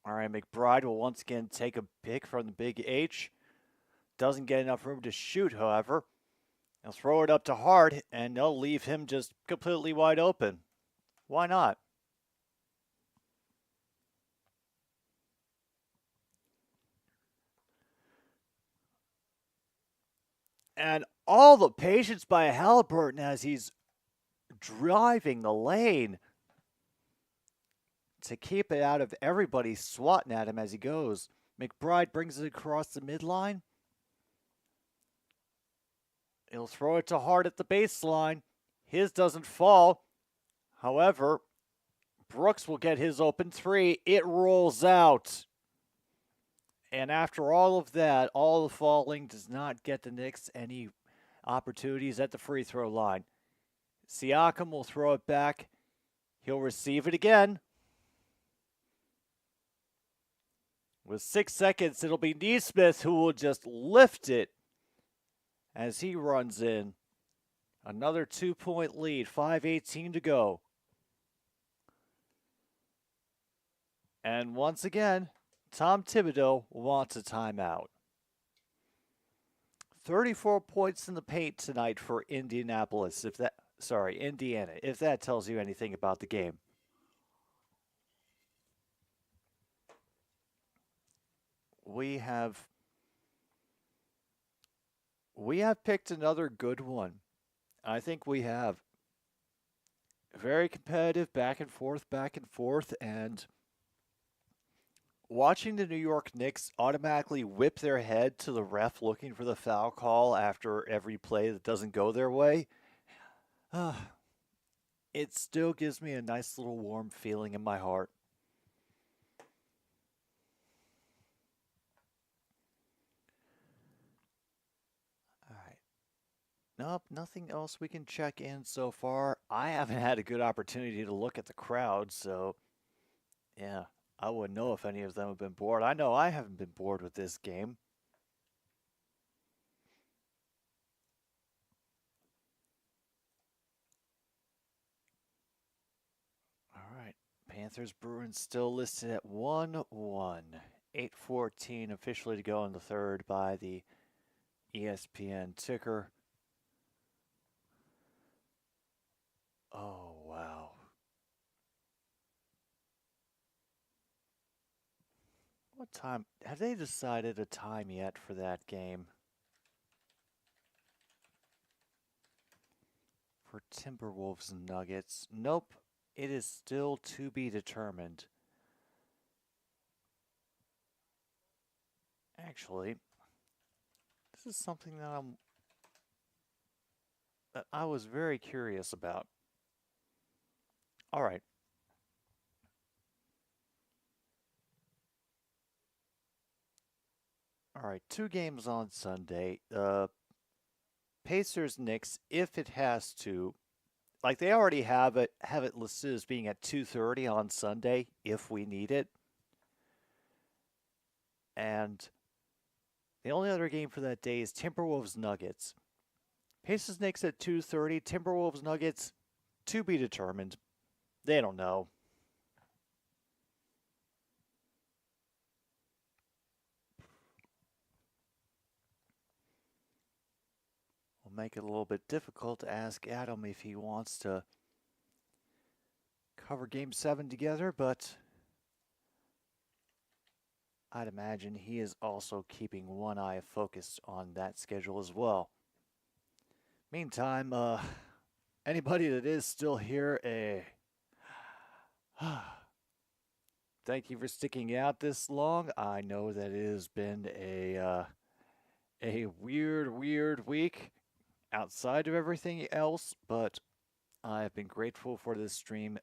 All right, McBride will once again take a pick from the Big H. Doesn't get enough room to shoot, however. He'll throw it up to Hart, and they'll leave him just completely wide open. Why not? And all the patience by Halliburton as he's driving the lane to keep it out of everybody swatting at him as he goes. McBride brings it across the midline. He'll throw it to Hart at the baseline. His doesn't fall. However, Brooks will get his open three. It rolls out. And after all of that, all the falling does not get the Knicks any opportunities at the free throw line. Siakam will throw it back. He'll receive it again. With 6 seconds, it'll be Nesmith who will just lift it as he runs in. Another 2-point lead, 5:18 to go. And once again, Tom Thibodeau wants a timeout. 34 points in the paint tonight for Indiana, if that tells you anything about the game. We have picked another good one. I think we have. Very competitive, back and forth, and watching the New York Knicks automatically whip their head to the ref looking for the foul call after every play that doesn't go their way, it still gives me a nice little warm feeling in my heart. All right. Nope, nothing else we can check in so far. I haven't had a good opportunity to look at the crowd, so yeah. I wouldn't know if any of them have been bored. I know I haven't been bored with this game. All right. Panthers Bruins still listed at 1-1. 8:14 officially to go in the third by the ESPN ticker. Oh, wow. What time? Have they decided a time yet for that game? For Timberwolves and Nuggets? Nope. It is still to be determined. Actually, this is something that I was very curious about. All right. All right, 2 games on Sunday. Pacers Knicks, if it has to, like they already have it listed as being at 2:30 on Sunday if we need it. And the only other game for that day is Timberwolves Nuggets. Pacers Knicks at 2:30, Timberwolves Nuggets to be determined. They don't know. We'll make it a little bit difficult to ask Adam if he wants to cover Game 7 together, but I'd imagine he is also keeping one eye focused on that schedule as well. Meantime, anybody that is still here, thank you for sticking out this long. I know that it has been a weird week outside of everything else, but I've been grateful for this stream,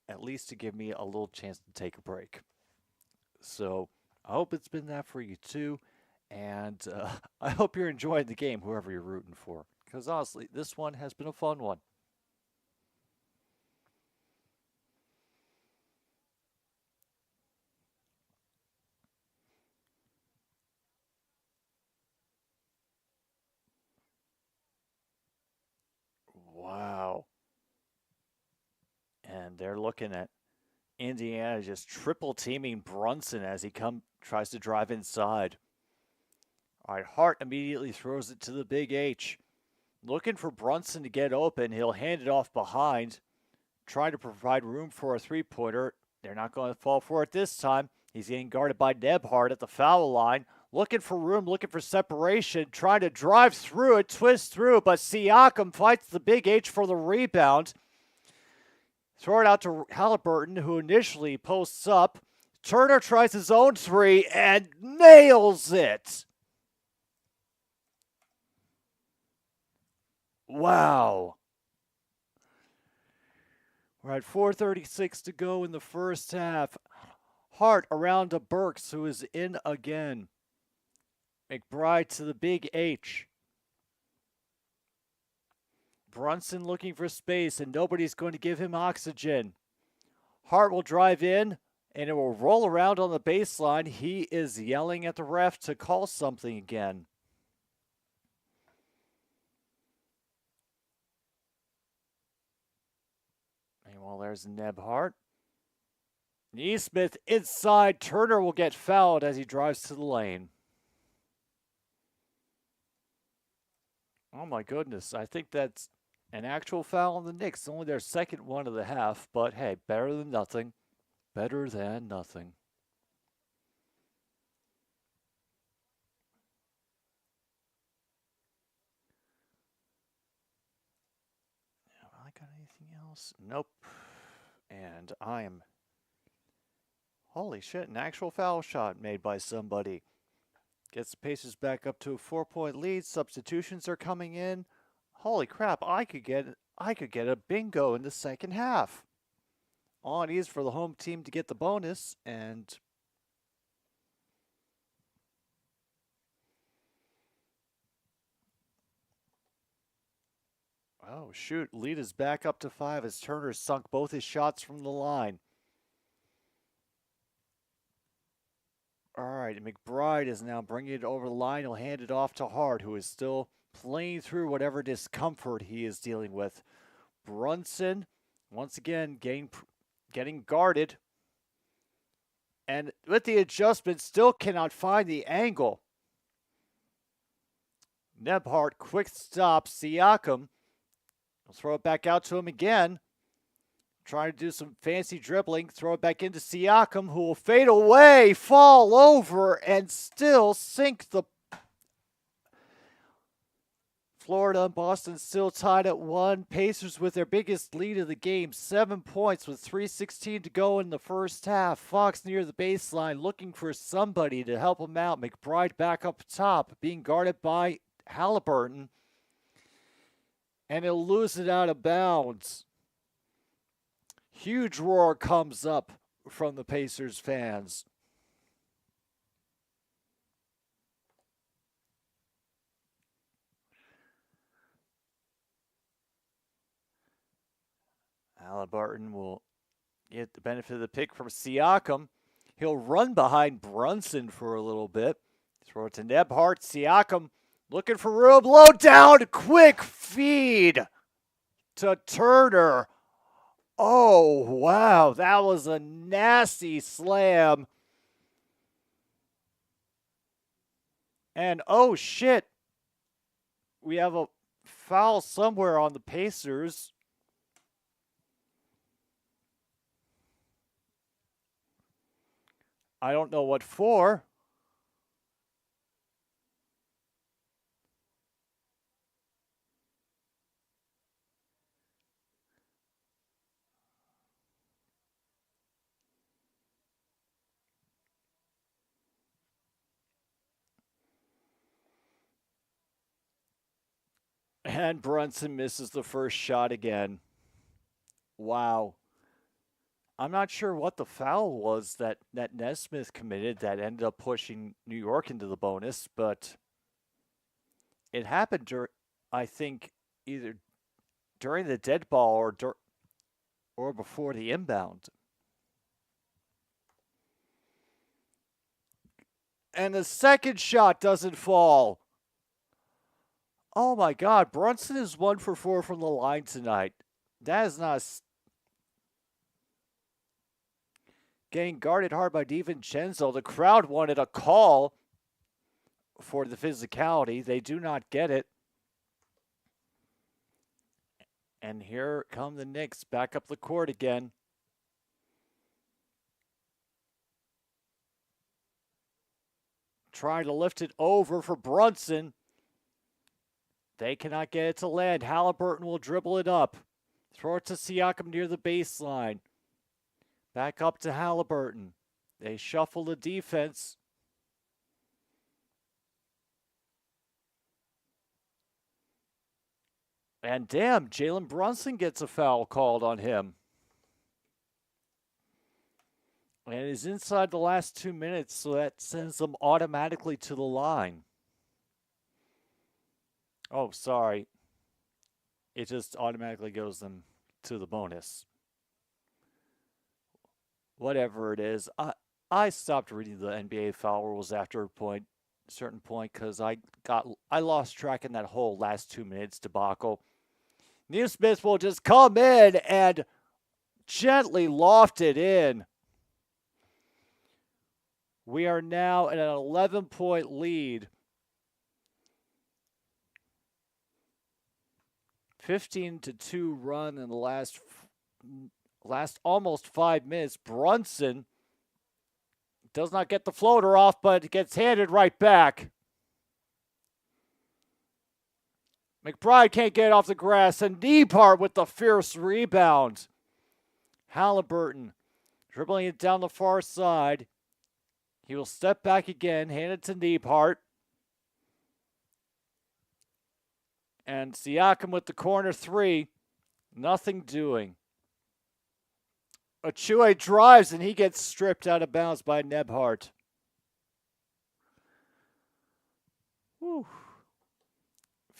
at least to give me a little chance to take a break. So I hope it's been that for you too, and I hope you're enjoying the game, whoever you're rooting for, because honestly, this one has been a fun one. Wow. And they're looking at Indiana just triple teaming Brunson as he tries to drive inside. All right, Hart immediately throws it to the Big H. Looking for Brunson to get open. He'll hand it off behind, trying to provide room for a three-pointer. They're not going to fall for it this time. He's getting guarded by Nebhart at the foul line. Looking for room, looking for separation, trying to drive through it, twist through, but Siakam fights the Big H for the rebound. Throw it out to Halliburton, who initially posts up. Turner tries his own three and nails it. Wow. We're at 4:36 to go in the first half. Hart around to Burks, who is in again. McBride to the Big H. Brunson looking for space, and nobody's going to give him oxygen. Hart will drive in, and it will roll around on the baseline. He is yelling at the ref to call something again. And well, there's Nebhart. Neesmith inside. Turner will get fouled as he drives to the lane. Oh my goodness, I think that's an actual foul on the Knicks. Only their second one of the half, but hey, better than nothing. Better than nothing. Have I got anything else? Nope. And I am... Holy shit, an actual foul shot made by somebody. Gets the Pacers back up to a 4-point lead. Substitutions are coming in. Holy crap, I could get a bingo in the second half. All it is for the home team to get the bonus, and oh shoot, lead is back up to 5 as Turner sunk both his shots from the line. All right, McBride is now bringing it over the line. He'll hand it off to Hart, who is still playing through whatever discomfort he is dealing with. Brunson, once again, getting guarded. And with the adjustment, still cannot find the angle. Nebhart, quick stop. Siakam will throw it back out to him again. trying to do some fancy dribbling, throw it back into Siakam, who will fade away, fall over, and still sink the Florida and Boston still tied at 1. Pacers with their biggest lead of the game, 7 points with 3:16 to go in the first half. Fox near the baseline looking for somebody to help him out. McBride back up top, being guarded by Halliburton. And he'll lose it out of bounds. Huge roar comes up from the Pacers fans. Halliburton will get the benefit of the pick from Siakam. He'll run behind Brunson for a little bit. Throw it to Nebhart. Siakam looking for room. Low down. Quick feed to Turner. Oh, wow. That was a nasty slam. And oh, shit. We have a foul somewhere on the Pacers. I don't know what for. And Brunson misses the first shot again. Wow. I'm not sure what the foul was that Nesmith committed that ended up pushing New York into the bonus, but it happened, I think, either during the dead ball or before the inbound. And the second shot doesn't fall. Oh my God, Brunson is 1 for 4 from the line tonight. That is not getting guarded hard by DiVincenzo. The crowd wanted a call for the physicality. They do not get it. And here come the Knicks back up the court again. Trying to lift it over for Brunson. They cannot get it to land. Halliburton will dribble it up. Throw it to Siakam near the baseline. Back up to Halliburton. They shuffle the defense. And damn, Jalen Brunson gets a foul called on him. And is inside the last 2 minutes, so that sends them automatically to the line. Oh, sorry. It just automatically goes them to the bonus. Whatever it is. I stopped reading the NBA foul rules after a certain point because I lost track in that whole last 2 minutes debacle. Nesmith will just come in and gently loft it in. We are now at an 11-point lead. 15-2 run in the last almost 5 minutes. Brunson does not get the floater off, but gets handed right back. McBride can't get it off the grass, and Nebhart with the fierce rebound. Halliburton dribbling it down the far side. He will step back again, hand it to Nebhart. And Siakam with the corner three. Nothing doing. Achue drives, and he gets stripped out of bounds by Nebhart. Whew.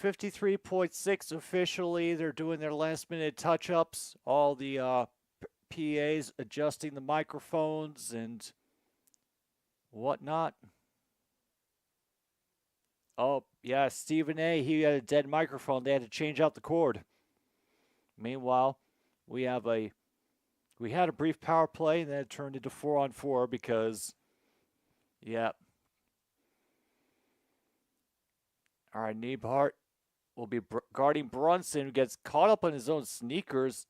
53.6 officially. They're doing their last-minute touch-ups. All the PAs adjusting the microphones and whatnot. Oh, yeah, Stephen A., he had a dead microphone. They had to change out the cord. Meanwhile, we had a brief power play, and then it turned into 4-on-4 because, yeah. All right, Nebhart will be guarding Brunson, who gets caught up on his own sneakers.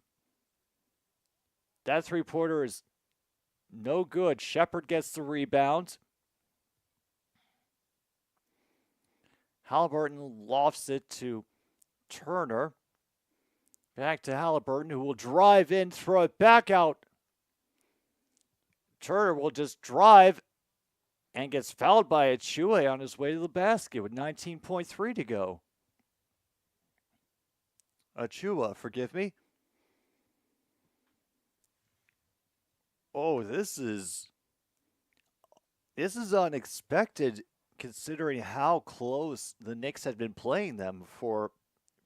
That three-pointer is no good. Shepard gets the rebound. Halliburton lofts it to Turner. Back to Halliburton, who will drive in, throw it back out. Turner will just drive and gets fouled by Achua on his way to the basket with 19.3 to go. Achua, forgive me. Oh, this is unexpected considering how close the Knicks had been playing them for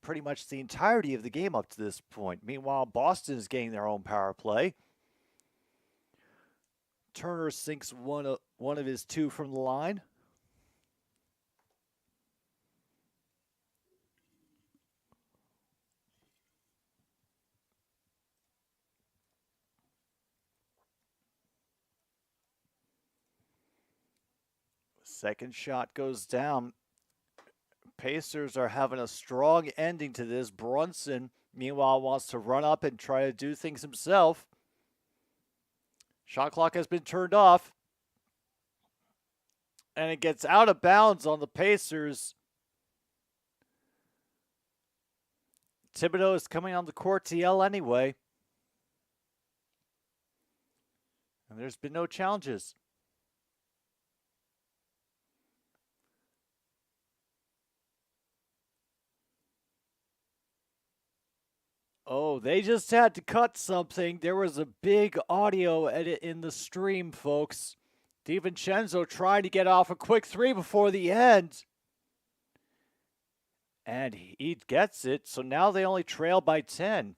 pretty much the entirety of the game up to this point. Meanwhile, Boston is getting their own power play. Turner sinks one of his two from the line. Second shot goes down. Pacers are having a strong ending to this. Brunson, meanwhile, wants to run up and try to do things himself. Shot clock has been turned off. And it gets out of bounds on the Pacers. Thibodeau is coming on the court to yell anyway. And there's been no challenges. Oh, they just had to cut something. There was a big audio edit in the stream, folks. DiVincenzo trying to get off a quick three before the end. And he gets it, so now they only trail by 10.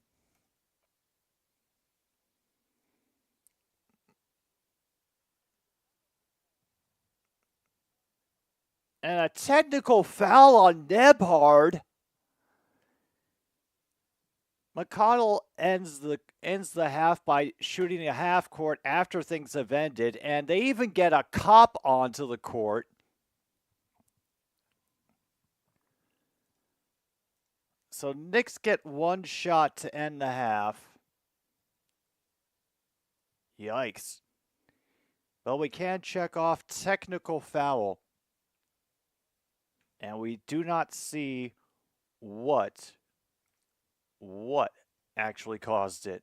And a technical foul on Nebhard. McConnell ends the half by shooting a half court after things have ended, and they even get a cop onto the court. So Knicks get one shot to end the half. Yikes. But we can check off technical foul. And we do not see what actually caused it.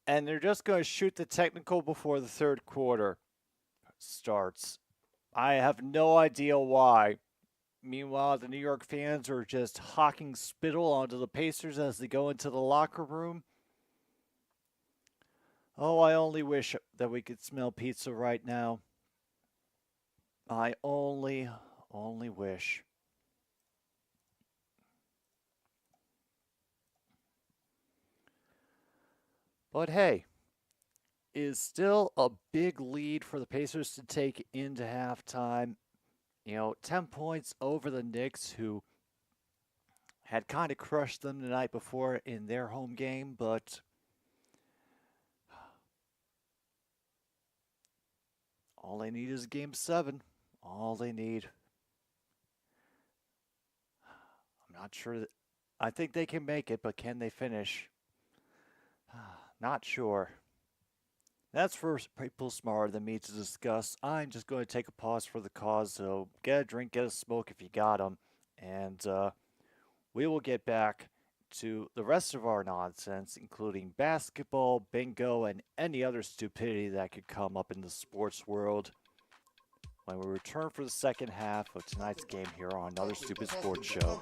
And they're just going to shoot the technical before the third quarter starts. I have no idea why. Meanwhile, the New York fans are just hawking spittle onto the Pacers as they go into the locker room. Oh, I only wish that we could smell pizza right now. I only wish. But hey, it is still a big lead for the Pacers to take into halftime. 10 points over the Knicks, who had kind of crushed them the night before in their home game, but all they need is Game 7. All they need. I'm not sure. I think they can make it, but can they finish? Not sure. That's for people smarter than me to discuss. I'm just going to take a pause for the cause, so get a drink, get a smoke if you got them, and we will get back to the rest of our nonsense, including basketball, bingo, and any other stupidity that could come up in the sports world when we return for the second half of tonight's game here on Another Stupid Sports Show.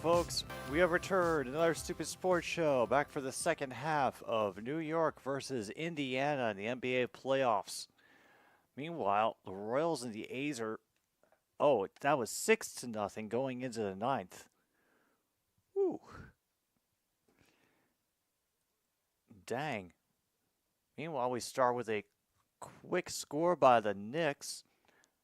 Folks, we have returned. Another Stupid Sports Show, back for the second half of New York versus Indiana in the NBA playoffs. Meanwhile, the Royals and the A's are... Oh, that was 6-0 going into the ninth. Whew. Dang. Meanwhile, we start with a quick score by the Knicks.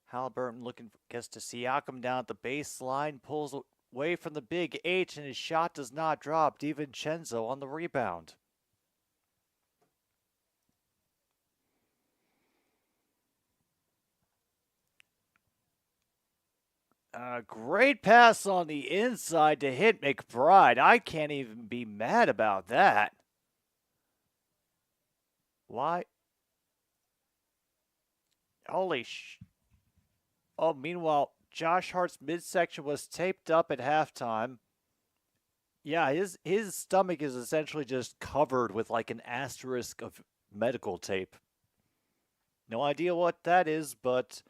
Halliburton gets to Siakam down at the baseline, pulls away from the big H, and his shot does not drop. DiVincenzo on the rebound. Great pass on the inside to hit McBride. I can't even be mad about that. Why? Holy Oh, meanwhile, Josh Hart's midsection was taped up at halftime. Yeah, his stomach is essentially just covered with like an asterisk of medical tape. No idea what that is, but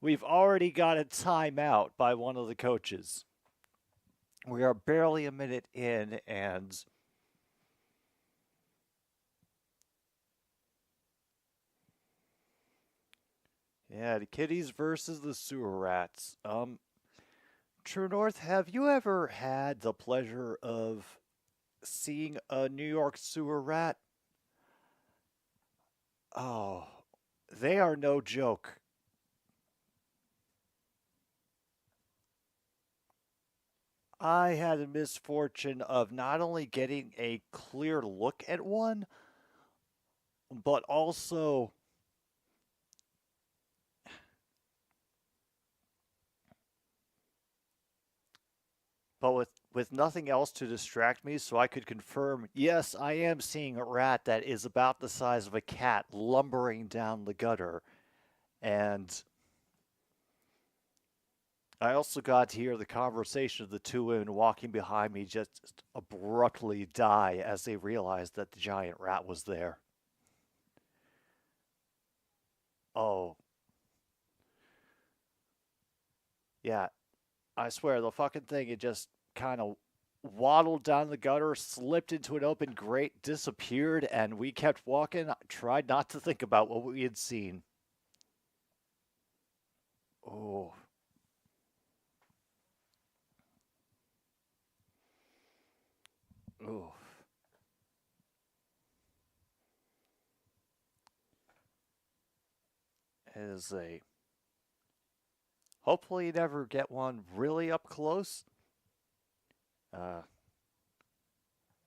we've already got a timeout by one of the coaches. We are barely a minute in, and yeah, the Kitties versus the Sewer Rats. True North, have you ever had the pleasure of seeing a New York sewer rat? Oh, they are no joke. I had the misfortune of not only getting a clear look at one, but also with nothing else to distract me, so I could confirm, yes, I am seeing a rat that is about the size of a cat lumbering down the gutter. And I also got to hear the conversation of the two women walking behind me just abruptly die as they realized that the giant rat was there. Oh. Yeah, I swear, the fucking thing, it just kind of waddled down the gutter, slipped into an open grate, disappeared, and we kept walking, tried not to think about what we had seen. Oh. Oh. It is a... Hopefully you never get one really up close.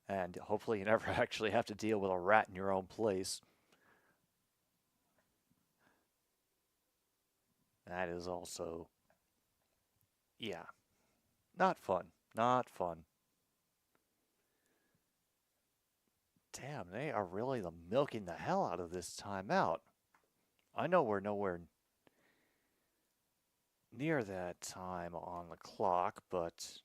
And hopefully you never actually have to deal with a rat in your own place. That is also... Yeah. Not fun. Not fun. Damn, they are really milking the hell out of this timeout. I know we're nowhere near that time on the clock, but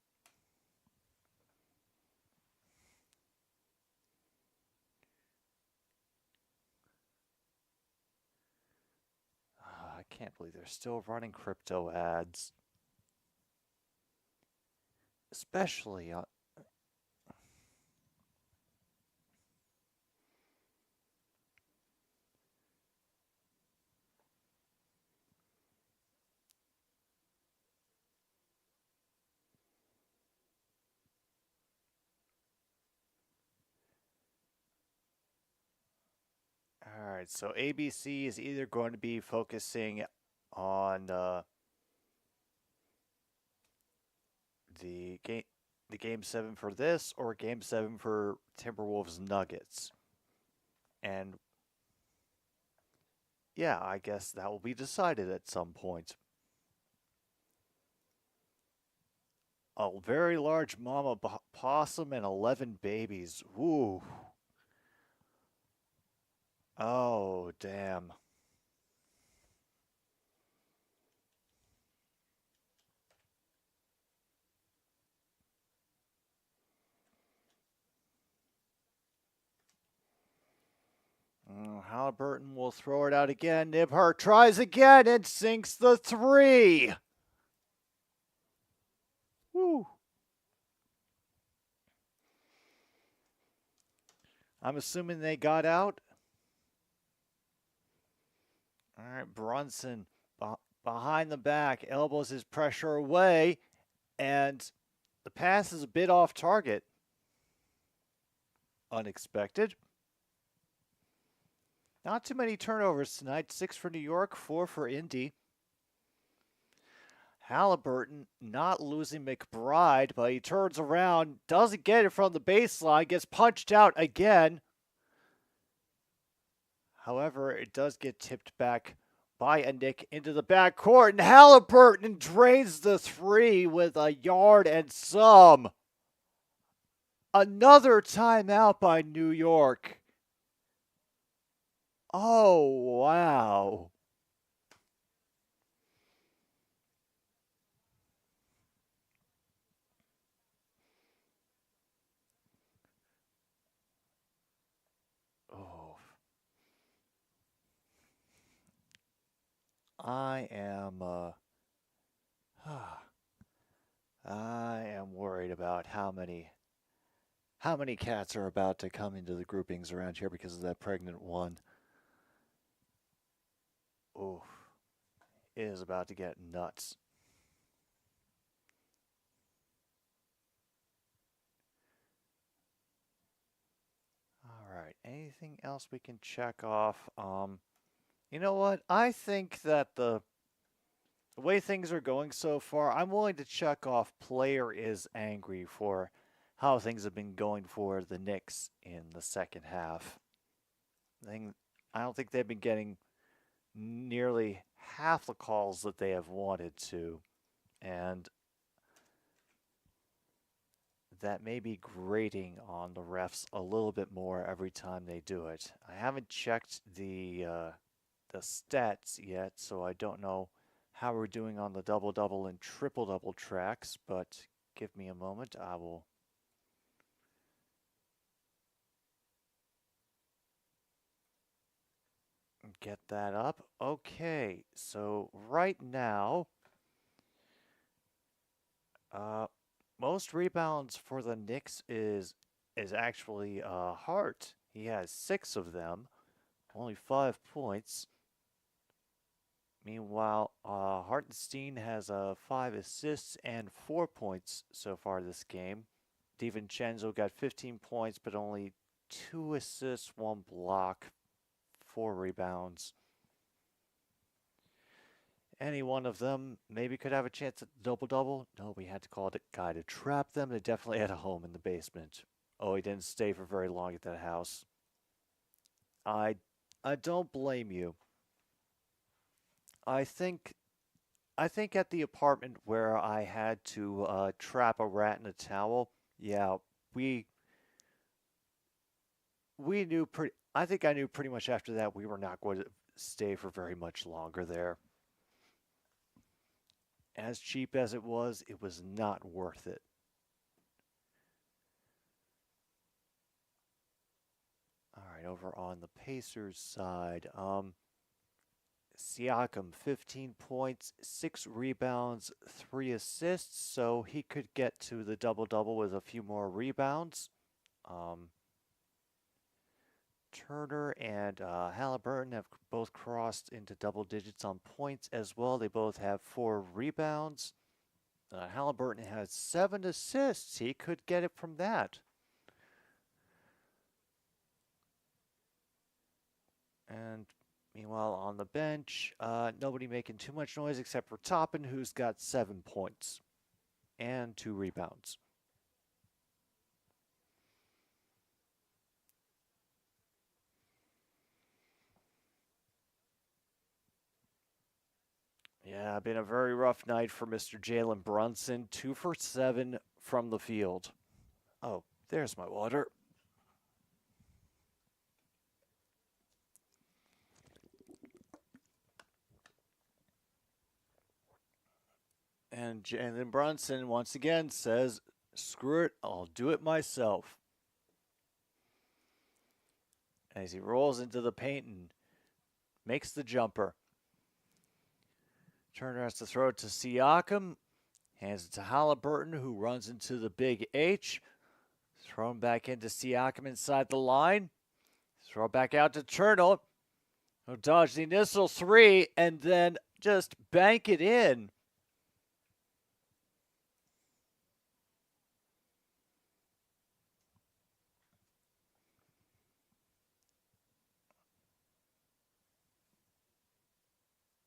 I can't believe they're still running crypto ads. Especially on... All right, so ABC is either going to be focusing on the game 7 for this, or game 7 for Timberwolves Nuggets. And yeah, I guess that will be decided at some point. A very large mama possum and 11 babies. Ooh. Oh, damn. Halliburton will throw it out again. Nibhart tries again and sinks the 3. Woo. I'm assuming they got out. All right, Brunson behind the back, elbows his pressure away, and the pass is a bit off target. Unexpected. Not too many turnovers tonight. 6 for New York, 4 for Indy. Halliburton not losing McBride, but he turns around, doesn't get it from the baseline, gets punched out again. However, it does get tipped back by a Knick into the backcourt, and Halliburton drains the three with a yard and some. Another timeout by New York. Oh, wow. Oh. I am I am worried about how many cats are about to come into the groupings around here because of that pregnant one. Oh, it is about to get nuts. All right, anything else we can check off? You know what? I think that the way things are going so far, I'm willing to check off player is angry for how things have been going for the Knicks in the second half. I don't think they've been getting nearly half the calls that they have wanted to, and that may be grating on the refs a little bit more every time they do it. I haven't checked the stats yet, so I don't know how we're doing on the double-double and triple-double tracks, but give me a moment. I will get that up. Okay, so right now, most rebounds for the Knicks is actually Hart. He has 6 of them, only 5 points. Meanwhile, Hartenstein has 5 assists and 4 points so far this game. DiVincenzo got 15 points, but only 2 assists, 1 block, 4 rebounds. Any one of them maybe could have a chance at double-double. No, we had to call it a guy to trap them. They definitely had a home in the basement. Oh, he didn't stay for very long at that house. I don't blame you. I think at the apartment where I had to trap a rat in a towel, yeah, we knew pretty. I think I knew pretty much after that we were not going to stay for very much longer there. As cheap as it was not worth it. All right, over on the Pacers side, Siakam, 15 points, 6 rebounds, 3 assists, so he could get to the double-double with a few more rebounds. Turner and Halliburton have both crossed into double digits on points as well. They both have 4 rebounds. Halliburton has 7 assists. He could get it from that. And meanwhile, on the bench, nobody making too much noise except for Toppin, who's got 7 points and 2 rebounds. Yeah, been a very rough night for Mr. Jalen Brunson. 2 for 7 from the field. Oh, there's my water. And Jalen Brunson once again says, screw it, I'll do it myself. As he rolls into the paint and makes the jumper. Turner has to throw it to Siakam. Hands it to Halliburton, who runs into the big H. Thrown back into Siakam inside the line. Throw back out to Turner. He'll dodge the initial 3 and then just bank it in.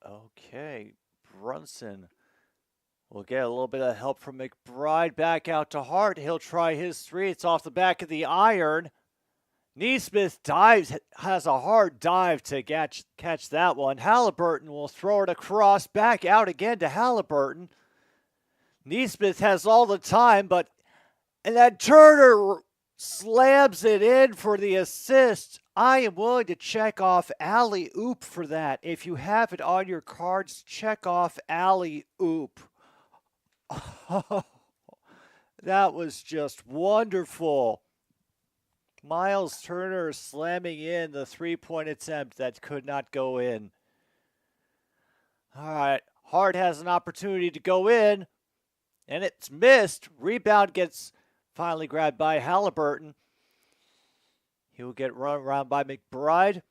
Okay, Brunson will get a little bit of help from McBride. Back out to Hart. He'll try his three. It's off the back of the iron. Neesmith dives, has a hard dive to catch that one. Halliburton will throw it across, back out again to Halliburton. Neesmith has all the time, and then Turner slams it in for the assist. I am willing to check off alley-oop for that. If you have it on your cards, check off alley-oop. That was just wonderful. Miles Turner slamming in the three-point attempt that could not go in. All right, Hart has an opportunity to go in, and it's missed. Rebound gets finally grabbed by Halliburton. He will get run around by McBride.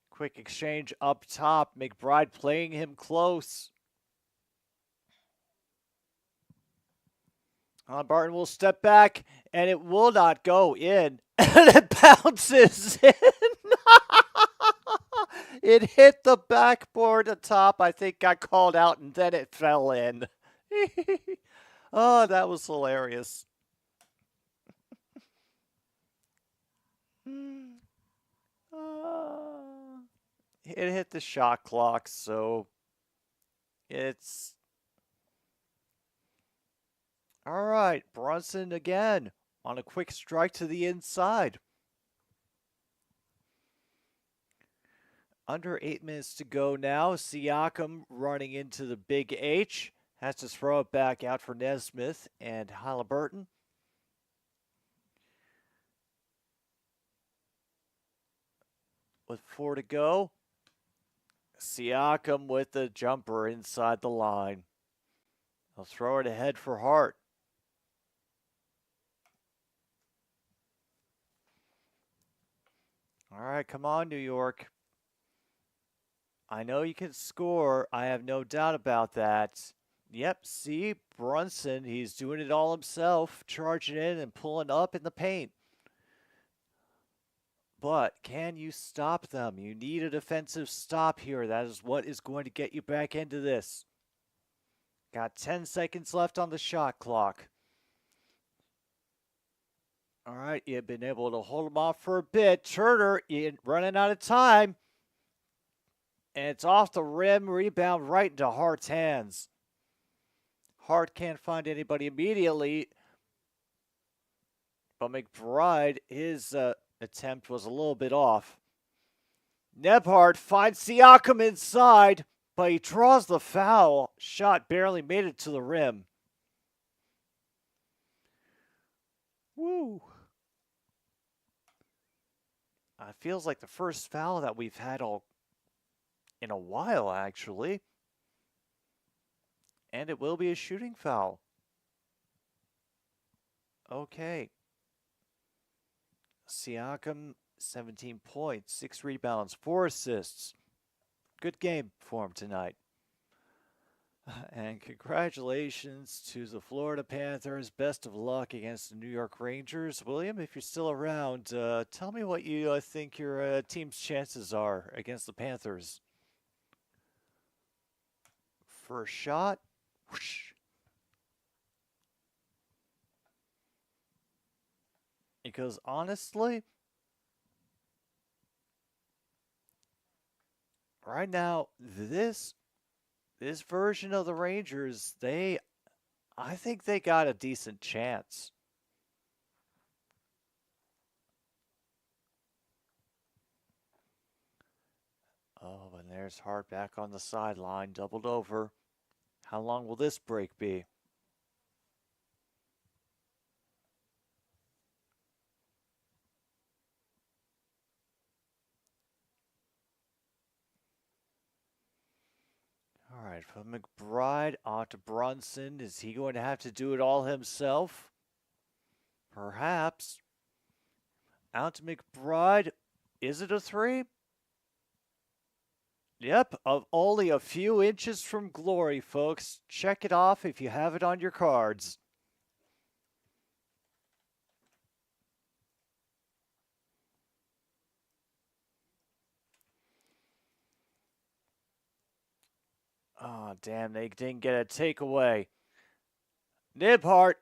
Quick exchange up top. McBride playing him close. Barton will step back, and it will not go in. And it bounces in. It hit the backboard atop, I think got called out, and then it fell in. Oh, that was hilarious. It hit the shot clock, so it's... All right, Brunson again on a quick strike to the inside. Under 8 minutes to go now. Siakam running into the big H. Has to throw it back out for Nesmith and Halliburton. With 4 to go. Siakam with the jumper inside the line. He'll throw it ahead for Hart. All right, come on, New York. I know you can score. I have no doubt about that. Yep, see, Brunson, he's doing it all himself, charging in and pulling up in the paint. But can you stop them? You need a defensive stop here. That is what is going to get you back into this. Got 10 seconds left on the shot clock. All right, you've been able to hold him off for a bit. Turner running out of time. And it's off the rim, rebound right into Hart's hands. Hart can't find anybody immediately. But McBride, his attempt was a little bit off. Nebhard finds Siakam inside, but he draws the foul. Shot barely made it to the rim. Woo. It feels like the first foul that we've had in a while, actually. And it will be a shooting foul. Okay. Siakam, 17 points, 6 rebounds, 4 assists. Good game for him tonight. And congratulations to the Florida Panthers. Best of luck against the New York Rangers. William, if you're still around, tell me what you think your team's chances are against the Panthers. First shot. Whoosh. Because honestly, right now, this version of the Rangers, I think they got a decent chance. Oh, and there's Hart back on the sideline, doubled over. How long will this break be? All right, from McBride on to Brunson. Is he going to have to do it all himself? Perhaps. Out to McBride. Is it a 3? Yep, of only a few inches from glory, folks. Check it off if you have it on your cards. Oh, damn, they didn't get a takeaway. Nibhart.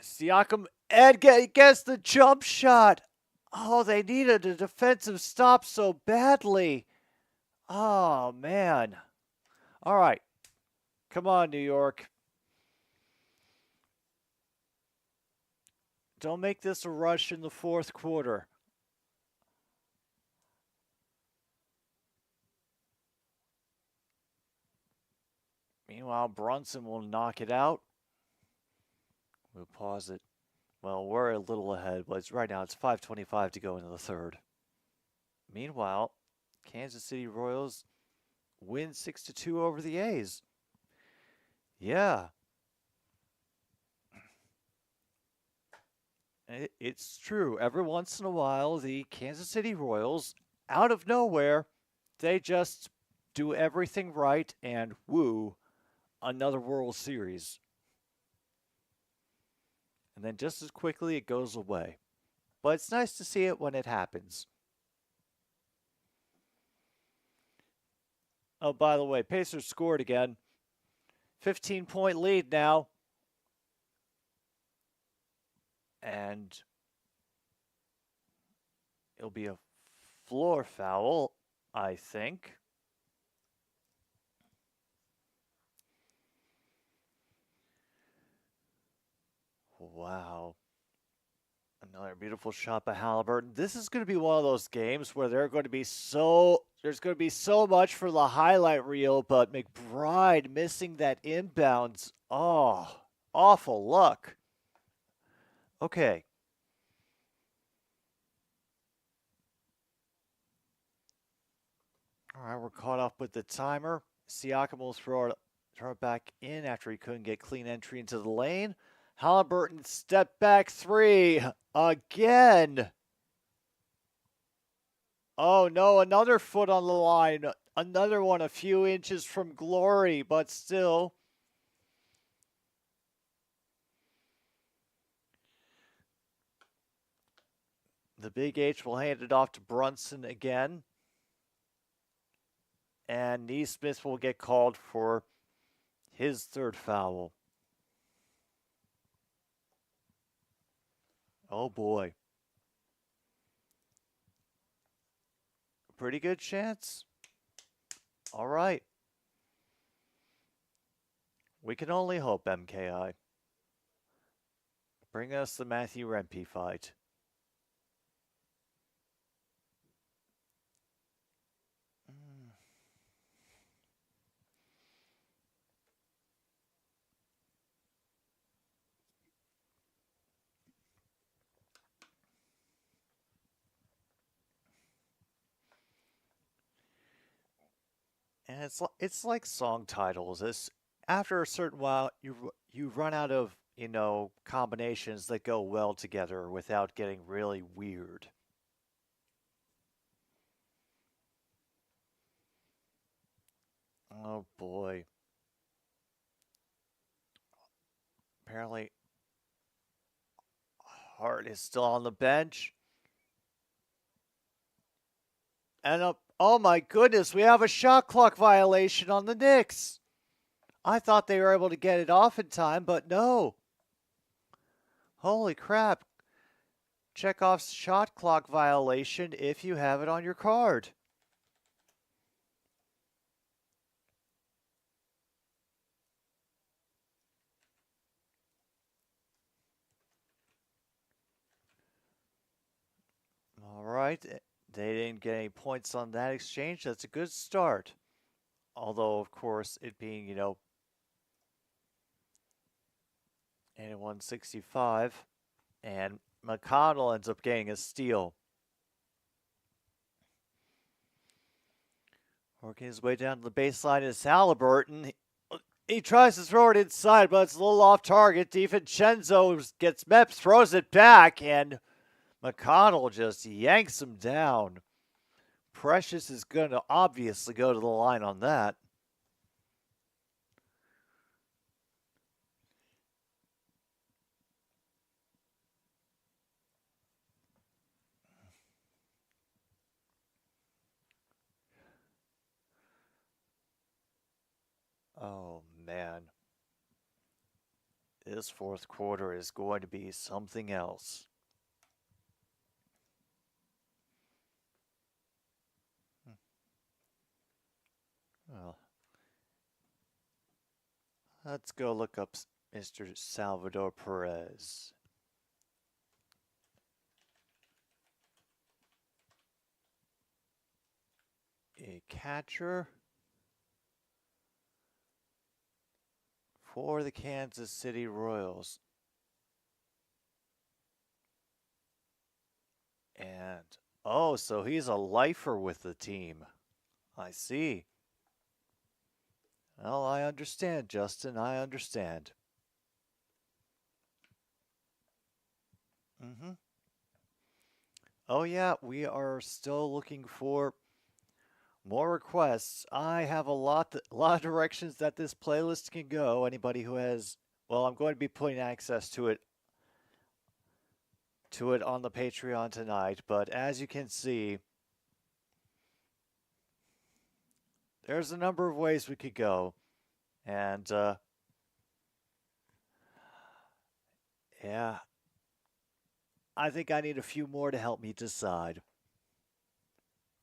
Siakam and gets the jump shot. Oh, they needed a defensive stop so badly. Oh, man. All right. Come on, New York. Don't make this a rush in the fourth quarter. Meanwhile, Brunson will knock it out. We'll pause it. Well, we're a little ahead, but right now it's 5:25 to go into the third. Meanwhile, Kansas City Royals win 6-2 over the A's. Yeah. It's true. Every once in a while, the Kansas City Royals, out of nowhere, they just do everything right and woo, another World Series. And then just as quickly it goes away. But it's nice to see it when it happens. Oh, by the way, Pacers scored again. 15-point lead now. And it'll be a floor foul, I think. Wow. Another beautiful shot by Halliburton. This is going to be one of those games where there's going to be so much for the highlight reel, but McBride missing that inbounds. Oh, awful luck. Okay. All right, we're caught up with the timer. Siakam will throw it back in after he couldn't get clean entry into the lane. Halliburton step back three again. Oh no, another foot on the line. Another one a few inches from glory, but still. The Big H will hand it off to Brunson again. And Neesmith will get called for his third foul. Oh boy. Pretty good chance. All right. We can only hope, MKI. Bring us the Matthew Rempe fight. And it's like song titles. It's after a certain while you run out of, combinations that go well together without getting really weird. Oh boy. Apparently Hart is still on the bench. And oh my goodness, we have a shot clock violation on the Knicks. I thought they were able to get it off in time, but no. Holy crap. Check off shot clock violation if you have it on your card. All right. They didn't get any points on that exchange. That's a good start. Although, of course, it being, 165. And McConnell ends up getting a steal. Working his way down to the baseline is Halliburton. He tries to throw it inside, but it's a little off target. DiVincenzo gets Meps, throws it back, and McConnell just yanks him down. Precious is going to obviously go to the line on that. Oh, man. This fourth quarter is going to be something else. Well, let's go look up Mr. Salvador Perez. A catcher for the Kansas City Royals. And, oh, so he's a lifer with the team. I see. Well, I understand, Justin. I understand. Oh, yeah, we are still looking for more requests. I have a lot of directions that this playlist can go. Anybody who has, well, I'm going to be putting access to it on the Patreon tonight, but as you can see, there's a number of ways we could go. And yeah, I think I need a few more to help me decide.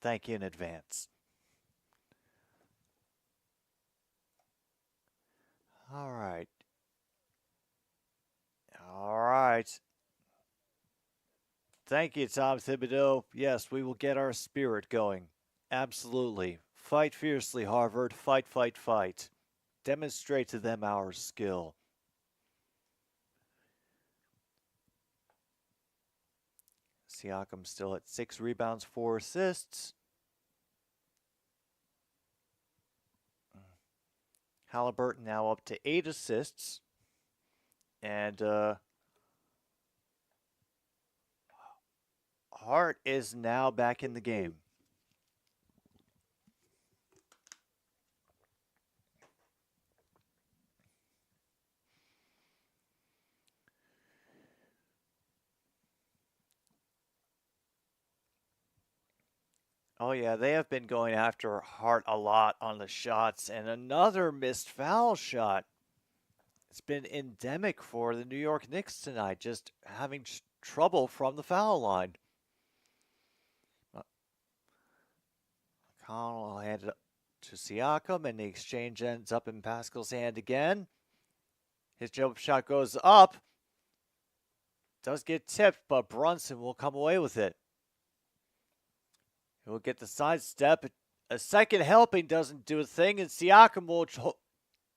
Thank you in advance. All right. All right. Thank you, Tom Thibodeau. Yes, we will get our spirit going. Absolutely. Fight fiercely, Harvard. Fight, fight, fight. Demonstrate to them our skill. Siakam still at 6 rebounds, 4 assists. Halliburton now up to 8 assists. And Hart is now back in the game. Oh, yeah, they have been going after Hart a lot on the shots. And another missed foul shot. It's been endemic for the New York Knicks tonight, just having trouble from the foul line. McConnell will hand it up to Siakam, and the exchange ends up in Pascal's hand again. His jump shot goes up. Does get tipped, but Brunson will come away with it. He'll get the sidestep. A second helping doesn't do a thing, and Siakam will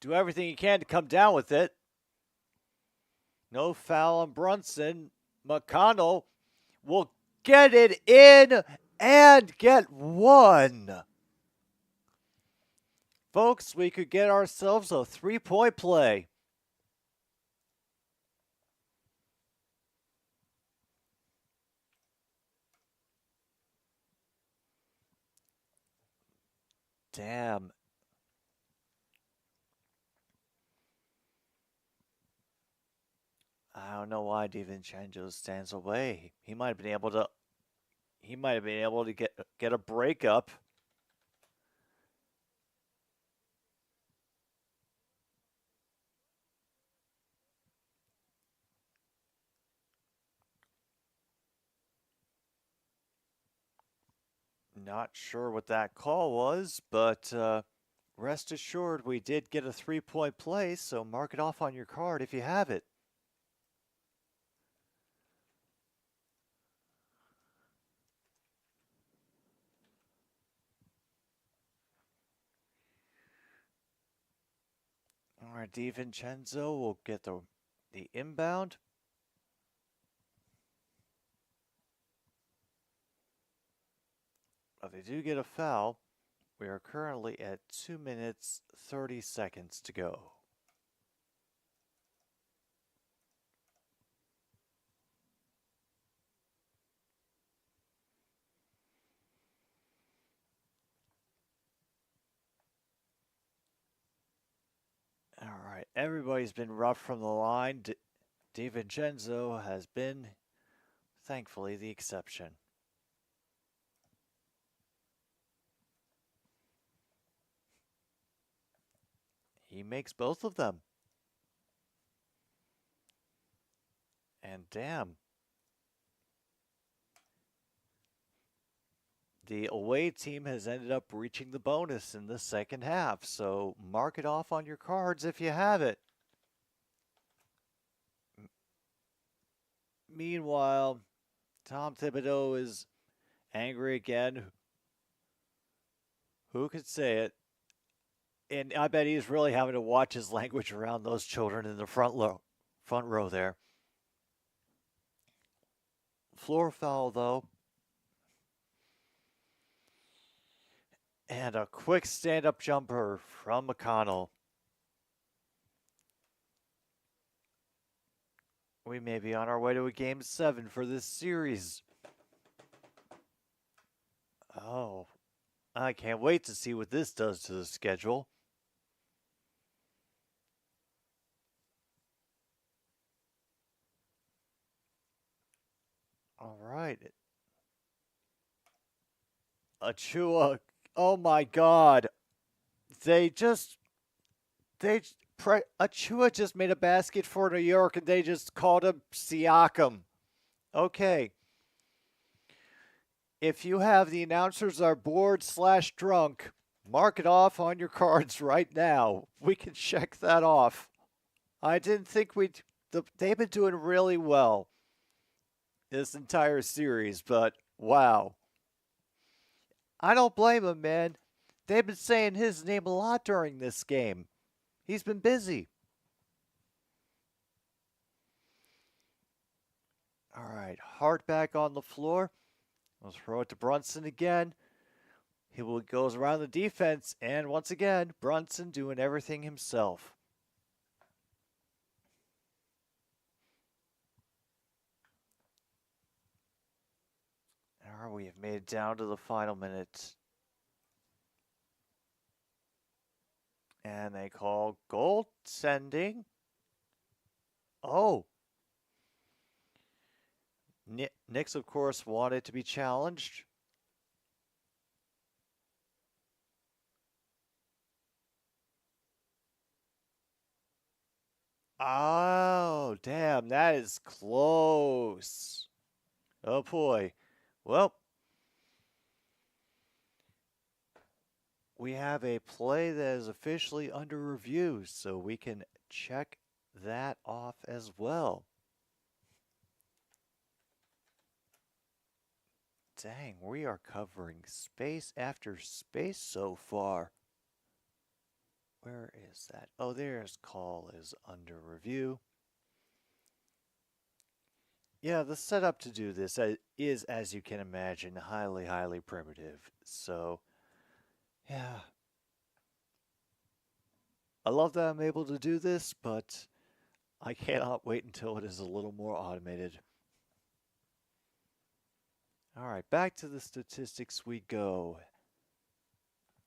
do everything he can to come down with it. No foul on Brunson. McConnell will get it in and get one. Folks, we could get ourselves a 3-point play. Damn. I don't know why DiVincenzo stands away. He might have been able to get a breakup. Not sure what that call was, but rest assured we did get a 3-point play, so mark it off on your card if you have it. All right, DiVincenzo will get the inbound. If they do get a foul, we are currently at 2 minutes, 30 seconds to go. All right, everybody's been rough from the line. DiVincenzo has been, thankfully, the exception. he makes both of them. And damn. The away team has ended up reaching the bonus in the second half, so mark it off on your cards if you have it. Meanwhile, Tom Thibodeau is angry again. Who could say it? And I bet he's really having to watch his language around those children in the front row there. Floor foul, though. And a quick stand-up jumper from McConnell. We may be on our way to a Game 7 for this series. Oh, I can't wait to see what this does to the schedule. All right. Achua, oh my God. Achua just made a basket for New York and they just called him Siakam. Okay. If you have the announcers are bored/drunk, mark it off on your cards right now. We can check that off. I didn't think they've been doing really well this entire series, but wow. I don't blame them, man. They've been saying his name a lot during this game. He's been busy. All right, Hart back on the floor. We'll throw it to Brunson again. He goes around the defense, and once again, Brunson doing everything himself. All right, we have made it down to the final minute. And they call goaltending. Oh. Knicks, of course, wanted to be challenged. Oh, damn, that is close. Oh, boy. Well, we have a play that is officially under review, so we can check that off as well. Dang, we are covering space after space so far. Where is that? Oh, there's call is under review. Yeah, the setup to do this is, as you can imagine, highly, highly primitive. So, yeah. I love that I'm able to do this, but I cannot wait until it is a little more automated. All right, back to the statistics we go.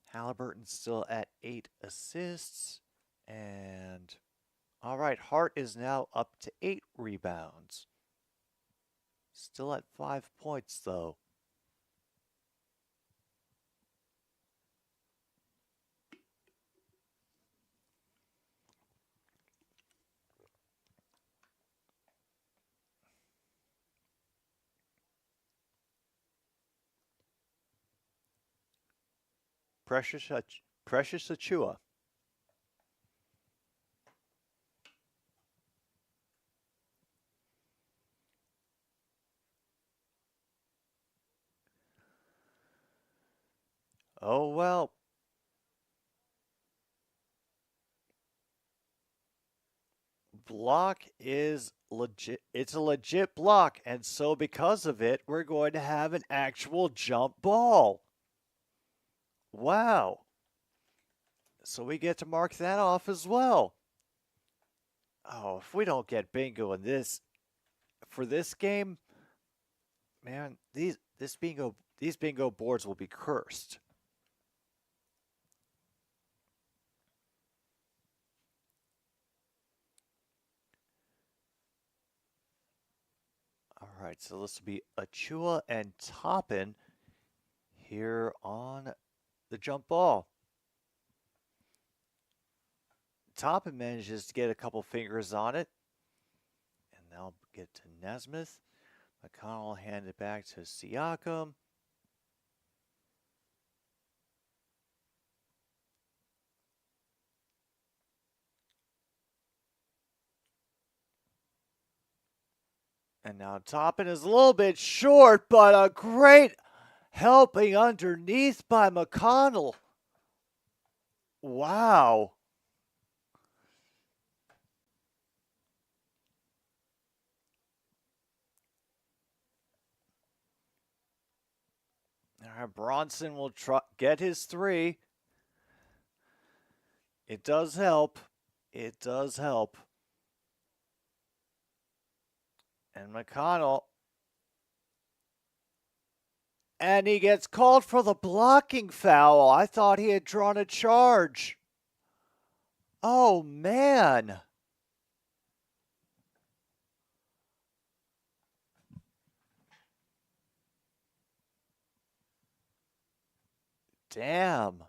Halliburton still at 8 assists. And, all right, Hart is now up to 8 rebounds. Still at 5 points, though. Precious Achua. Oh, well. Block is legit. It's a legit block. And so because of it, we're going to have an actual jump ball. Wow. So we get to mark that off as well. Oh, if we don't get bingo in this, for this game, man, these bingo boards will be cursed. All right, so this will be Achua and Toppin here on the jump ball. Toppin manages to get a couple fingers on it. And they'll get to Nesmith. McConnell hand it back to Siakam. And now Toppin is a little bit short, but a great helping underneath by McConnell. Wow. All right, Bronson will get his three. It does help. It does help. And McConnell. And he gets called for the blocking foul. I thought he had drawn a charge. Oh, man. Damn.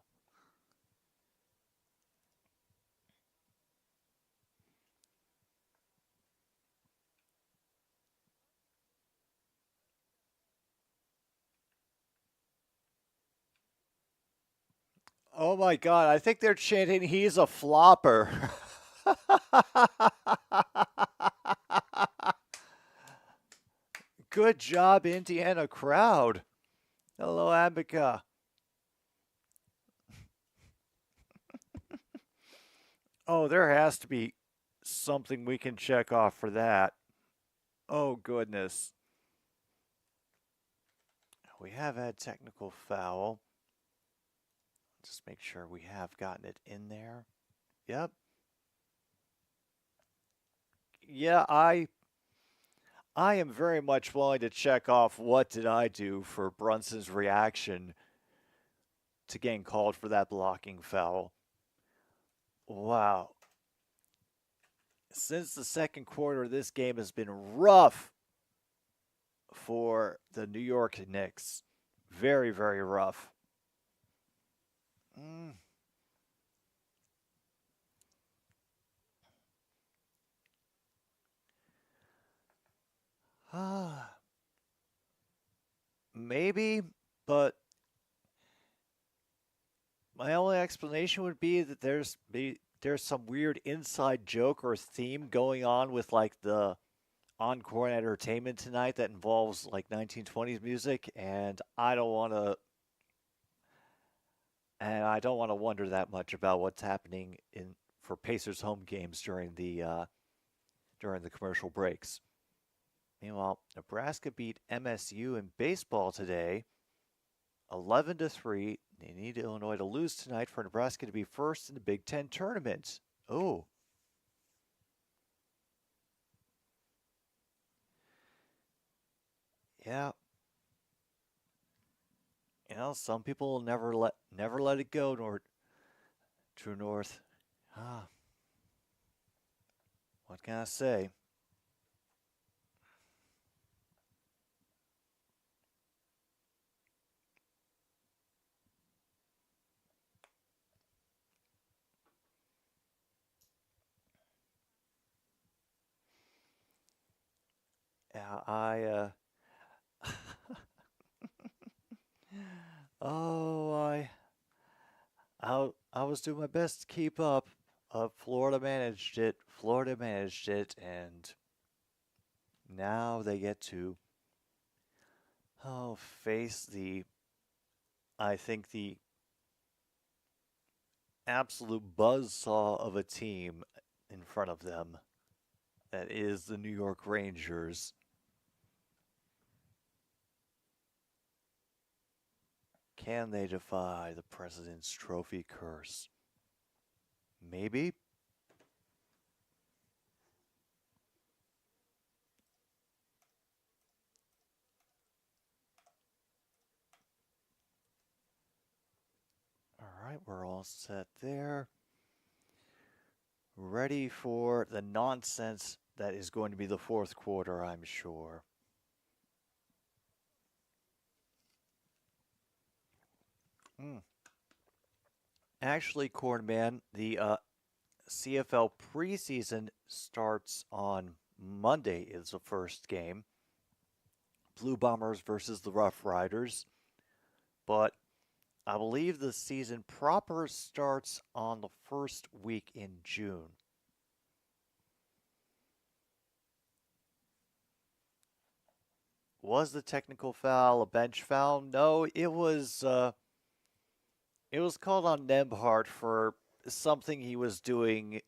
Oh my God, I think they're chanting, he's a flopper. Good job, Indiana crowd. Hello, Ambika. Oh, there has to be something we can check off for that. Oh, goodness. We have had technical foul. Just make sure we have gotten it in there. Yep. Yeah, I am very much willing to check off what did I do for Brunson's reaction to getting called for that blocking foul. Wow. Since the second quarter, this game has been rough for the New York Knicks. Very, very rough. Maybe, but my only explanation would be that there's some weird inside joke or theme going on with like the encore entertainment tonight that involves like 1920s music, and I don't want to wonder that much about what's happening for Pacers home games during the commercial breaks. Meanwhile, Nebraska beat MSU in baseball today, 11-3. They need Illinois to lose tonight for Nebraska to be first in the Big Ten tournament. Oh. Yeah. You know, some people will never let it go, True North. What can I say? Yeah, I was doing my best to keep up. Florida managed it. And now they get to face the absolute buzzsaw of a team in front of them. That is the New York Rangers. Can they defy the President's Trophy curse? Maybe. All right, we're all set there. Ready for the nonsense that is going to be the fourth quarter, I'm sure. Actually, Cornman, the CFL preseason starts on Monday is the first game. Blue Bombers versus the Rough Riders. But I believe the season proper starts on the first week in June. Was the technical foul a bench foul? No, it was called on Nebhart for something he was doing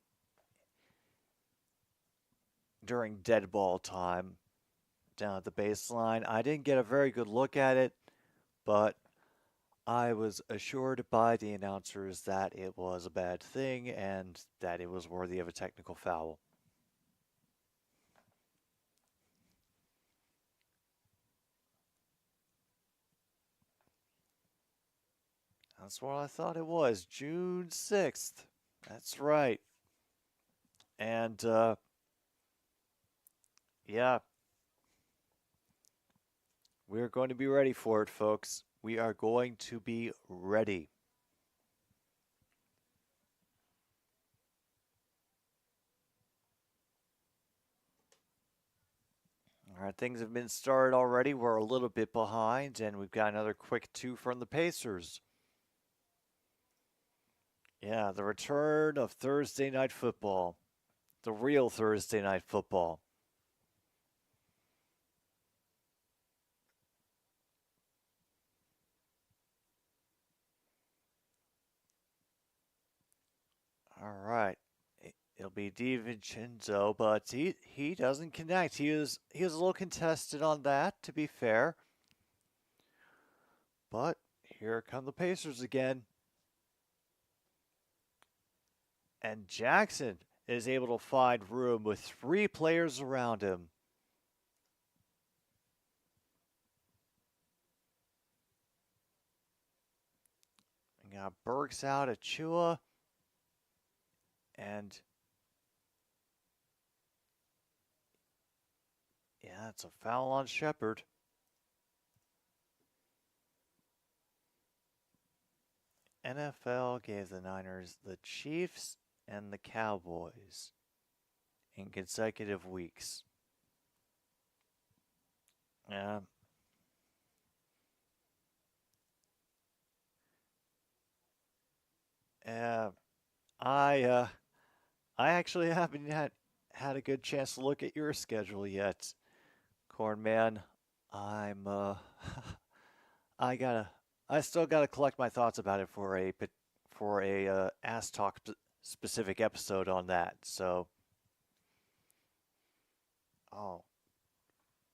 during dead ball time down at the baseline. I didn't get a very good look at it, but I was assured by the announcers that it was a bad thing and that it was worthy of a technical foul. That's what I thought it was. June 6th. That's right. And, yeah. We're going to be ready for it, folks. We are going to be ready. All right, things have been started already. We're a little bit behind, and we've got another quick two from the Pacers. Yeah, the return of Thursday Night Football. The real Thursday Night Football. All right. It'll be DiVincenzo, but he doesn't connect. He was a little contested on that, to be fair. But here come the Pacers again. And Jackson is able to find room with 3 players around him. We got Burks out, Achua, and yeah, it's a foul on Shepard. NFL gave the Niners the Chiefs and the Cowboys in consecutive weeks. Yeah. I actually haven't had a good chance to look at your schedule yet, Cornman. I'm I still gotta collect my thoughts about it for a Ass Talk specific episode on that. So, oh,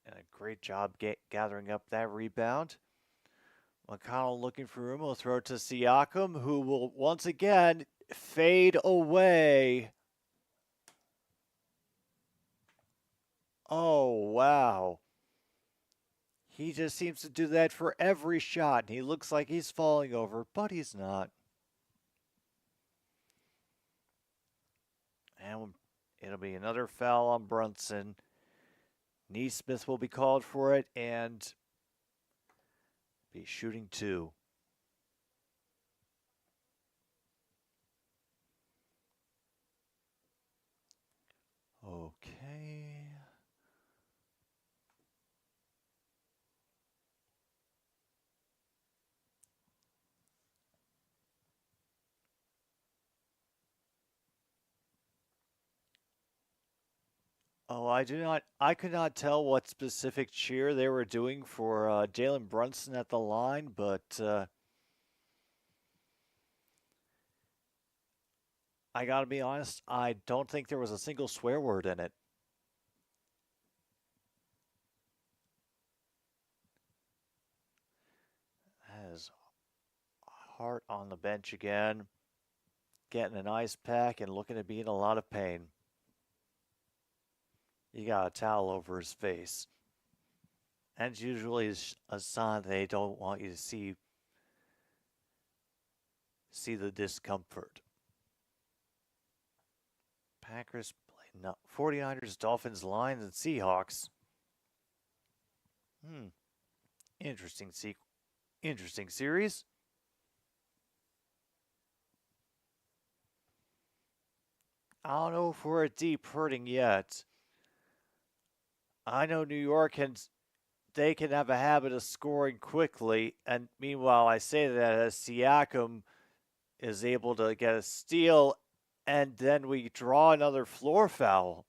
and a great job gathering up that rebound. McConnell looking for room. Will throw it to Siakam, who will once again fade away. Oh, wow. He just seems to do that for every shot, and he looks like he's falling over, but he's not. And it'll be another foul on Brunson. Neesmith will be called for it, and be shooting 2. Okay. Oh, I could not tell what specific cheer they were doing for Jalen Brunson at the line, but I gotta be honest, I don't think there was a single swear word in it. That is Hart on the bench again, getting an ice pack and looking to be in a lot of pain. He got a towel over his face. And usually a sign they don't want you to see the discomfort. Packers play 49ers, Dolphins, Lions, and Seahawks. Interesting series. I don't know if we're at deep hurting yet. I know New York they can have a habit of scoring quickly, and meanwhile, I say that as Siakam is able to get a steal, and then we draw another floor foul.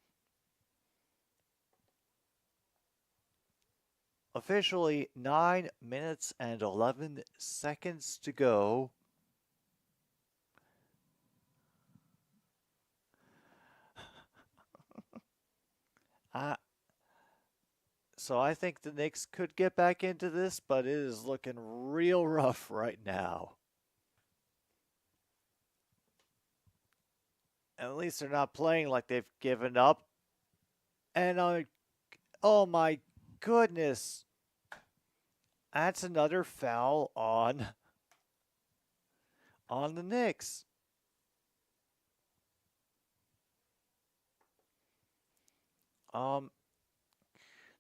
Officially 9 minutes and 11 seconds to go. So I think the Knicks could get back into this, but it is looking real rough right now. And at least they're not playing like they've given up. And oh my goodness. That's another foul on the Knicks.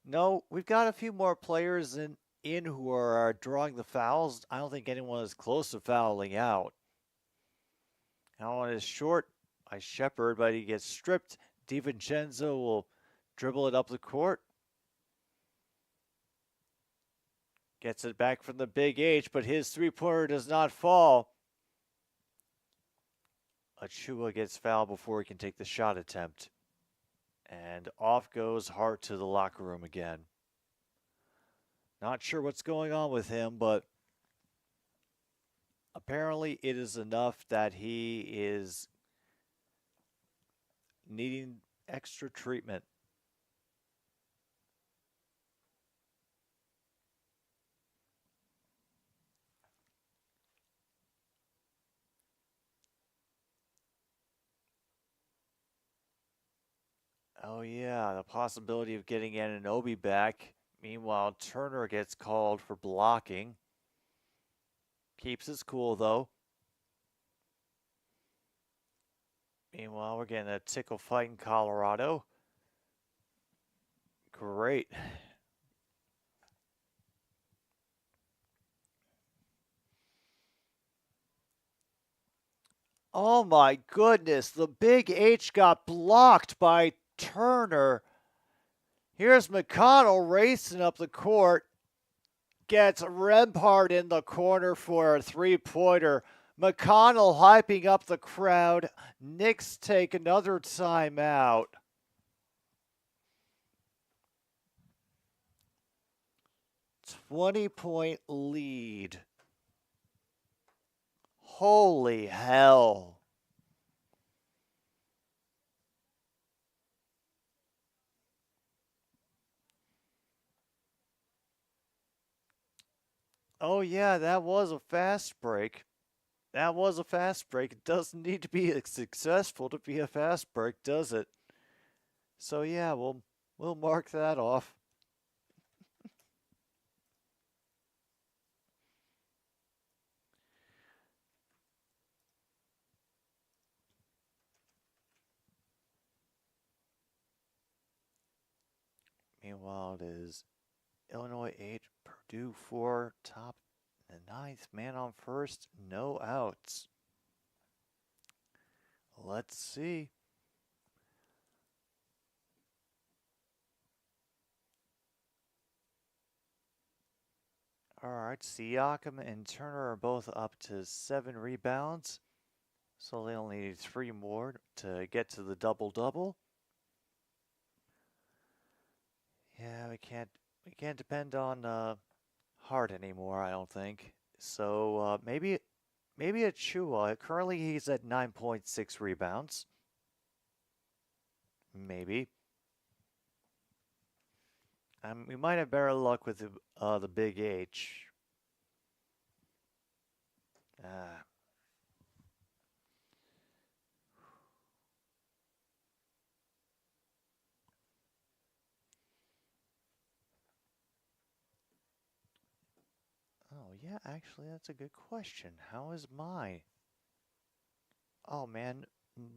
No, we've got a few more players in who are drawing the fouls. I don't think anyone is close to fouling out. That one is short by Shepard, but he gets stripped. DiVincenzo will dribble it up the court. Gets it back from the Big H, but his three-pointer does not fall. Achua gets fouled before he can take the shot attempt. And off goes Hart to the locker room again. Not sure what's going on with him, but apparently it is enough that he is needing extra treatment. Oh yeah, the possibility of getting Anunoby back. Meanwhile, Turner gets called for blocking. Keeps his cool though. Meanwhile, we're getting a tickle fight in Colorado. Great. Oh my goodness, the Big H got blocked by Turner. Here's McConnell racing up the court. Gets Rempart in the corner for a three-pointer. McConnell hyping up the crowd. Knicks take another timeout. $20-point lead. Holy hell. Oh yeah, that was a fast break. That was a fast break. It doesn't need to be successful to be a fast break, does it? So yeah, we'll mark that off. Meanwhile, it is Illinois 8, Purdue 4, top the ninth, man on first, no outs. Let's see. All right, Siakam and Turner are both up to 7 rebounds. So they only need 3 more to get to the double-double. Yeah, we can't depend on Hart anymore, I don't think. So maybe Achua. Currently he's at 9.6 rebounds. Maybe. We might have better luck with the Big H. Oh, yeah, actually, that's a good question. How is mine? Oh, man,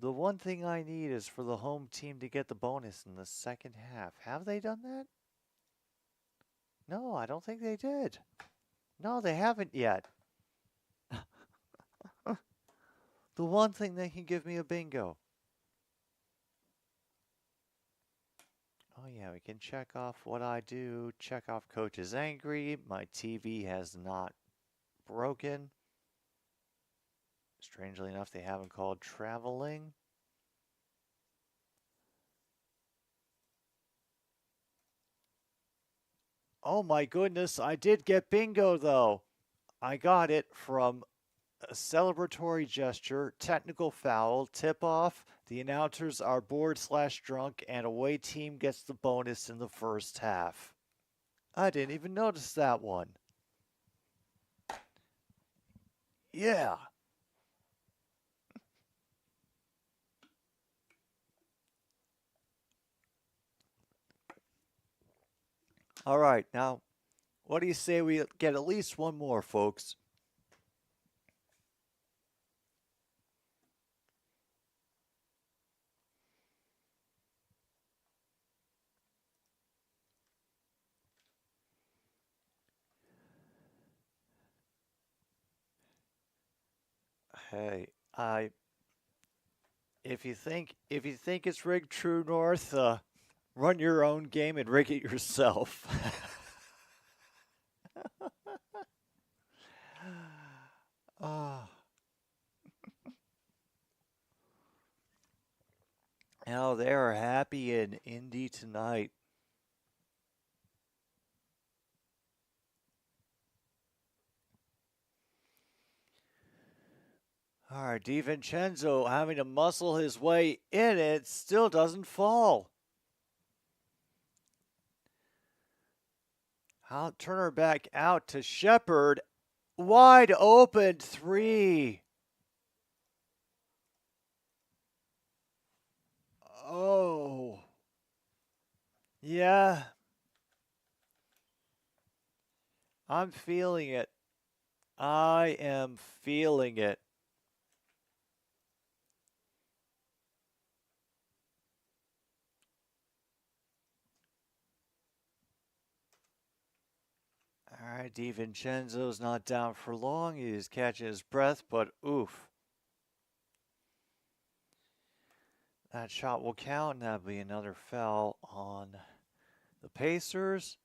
the one thing I need is for the home team to get the bonus in the second half. Have they done that? No, I don't think they did. No, they haven't yet. The one thing that can give me a bingo. Oh yeah, we can check off what I do. Check off coach is angry. My TV has not broken. Strangely enough, they haven't called traveling. Oh my goodness, I did get bingo though. I got it from a celebratory gesture, technical foul, tip off. The announcers are bored/drunk, and away team gets the bonus in the first half. I didn't even notice that one. Yeah. All right, now, what do you say we get at least one more, folks? Hey, if you think it's rigged, True North, run your own game and rig it yourself. Ah. Now they are happy in Indy tonight. All right, DiVincenzo having to muscle his way in it, still doesn't fall. I'll turn her back out to Shepard. Wide open three. Oh. Yeah. I'm feeling it. I am feeling it. All right, DiVincenzo's not down for long. He's catching his breath, but oof. That shot will count, and that'll be another foul on the Pacers.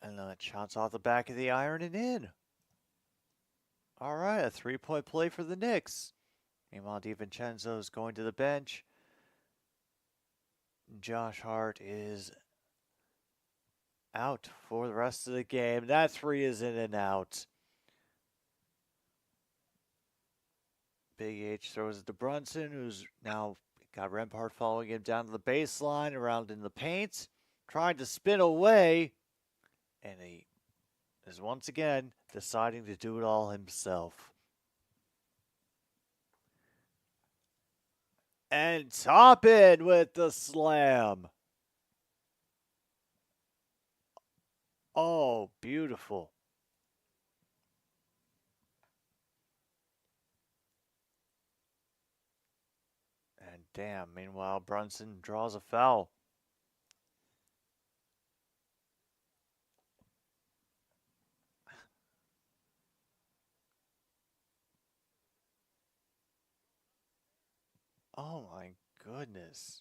And that shot's off the back of the iron and in. All right, a three-point play for the Knicks. Meanwhile, DiVincenzo's going to the bench. Josh Hart is out for the rest of the game. That three is in and out. Big H throws it to Brunson, who's now got Rempart following him down to the baseline, around in the paint, trying to spin away, and he is once again deciding to do it all himself. And Toppin with the slam. Oh, beautiful. And damn, meanwhile, Brunson draws a foul. Oh my goodness.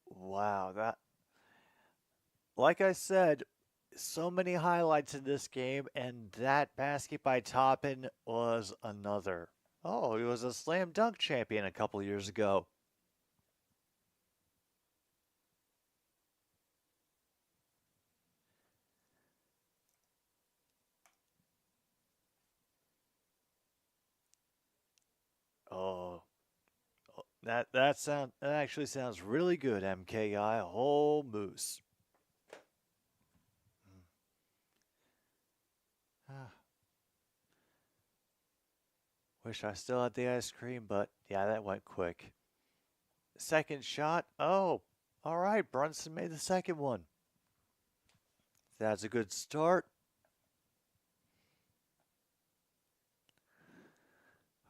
Wow, that, like I said, so many highlights in this game, and that basket by Toppin was another. Oh, he was a slam dunk champion a couple years ago. Oh, that actually sounds really good, MKI. Whole moose. Ah. Wish I still had the ice cream, but yeah, that went quick. Second shot. Oh, all right. Brunson made the second one. That's a good start.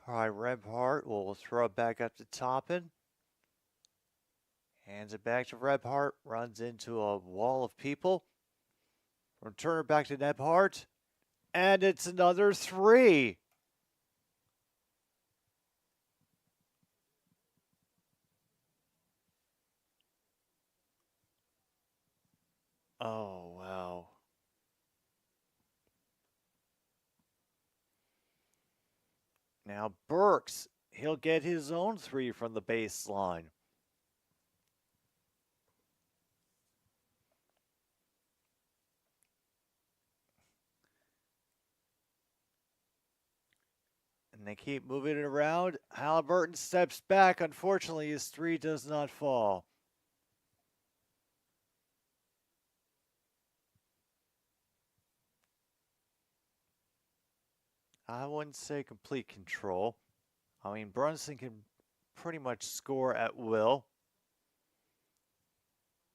All right, Rebhart will throw it back up to Toppin. Hands it back to Rebhart. Runs into a wall of people. Return it back to Nebhart. And it's another three. Oh, wow. Now Burks, he'll get his own three from the baseline. And they keep moving it around. Halliburton steps back. Unfortunately, his three does not fall. I wouldn't say complete control. I mean, Brunson can pretty much score at will.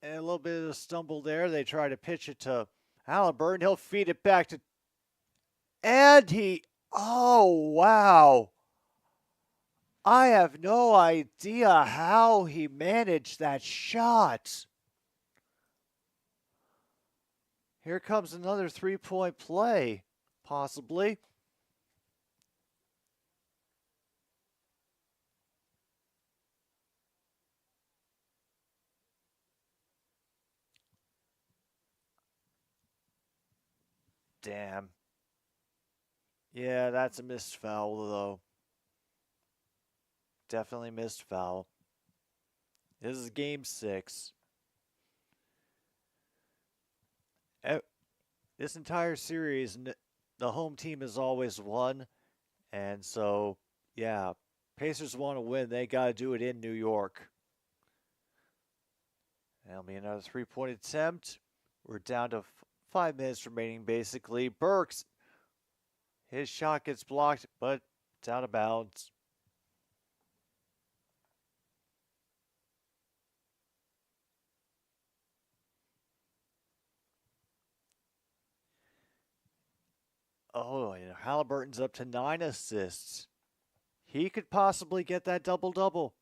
And a little bit of a stumble there. They try to pitch it to Halliburton. He'll feed it back to... And he... Oh, wow. I have no idea how he managed that shot. Here comes another three-point play, possibly. Damn. Yeah, that's a missed foul, though. Definitely missed foul. This is game 6. This entire series, the home team has always won. And so, yeah, Pacers want to win. They got to do it in New York. That'll be another three-point attempt. We're down to 5 minutes remaining, basically. Burks, his shot gets blocked, but it's out of bounds. Oh, and Halliburton's up to 9 assists. He could possibly get that double-double.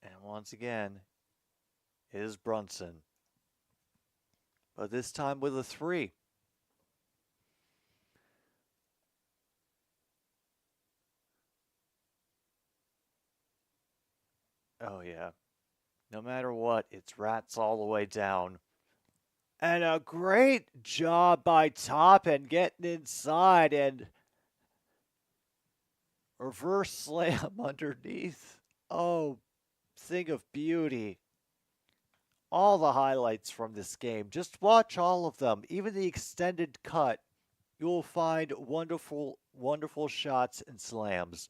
And once again, it is Brunson. But this time with a 3. Oh, yeah. No matter what, it's rats all the way down. And a great job by Toppin getting inside and reverse slam underneath. Oh, thing of beauty. All the highlights from this game. Just watch all of them. Even the extended cut. You will find wonderful, wonderful shots and slams.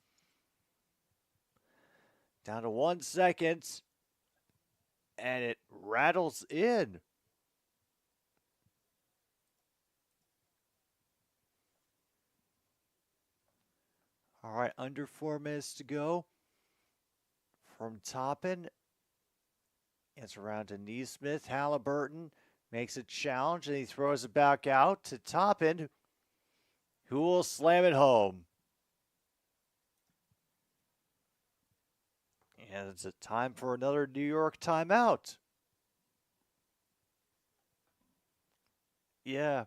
Down to 1 second. And it rattles in. All right, under 4 minutes to go. From Toppin, it's around to Neesmith. Halliburton makes a challenge, and he throws it back out to Toppin, who will slam it home. And it's a time for another New York timeout. Yeah.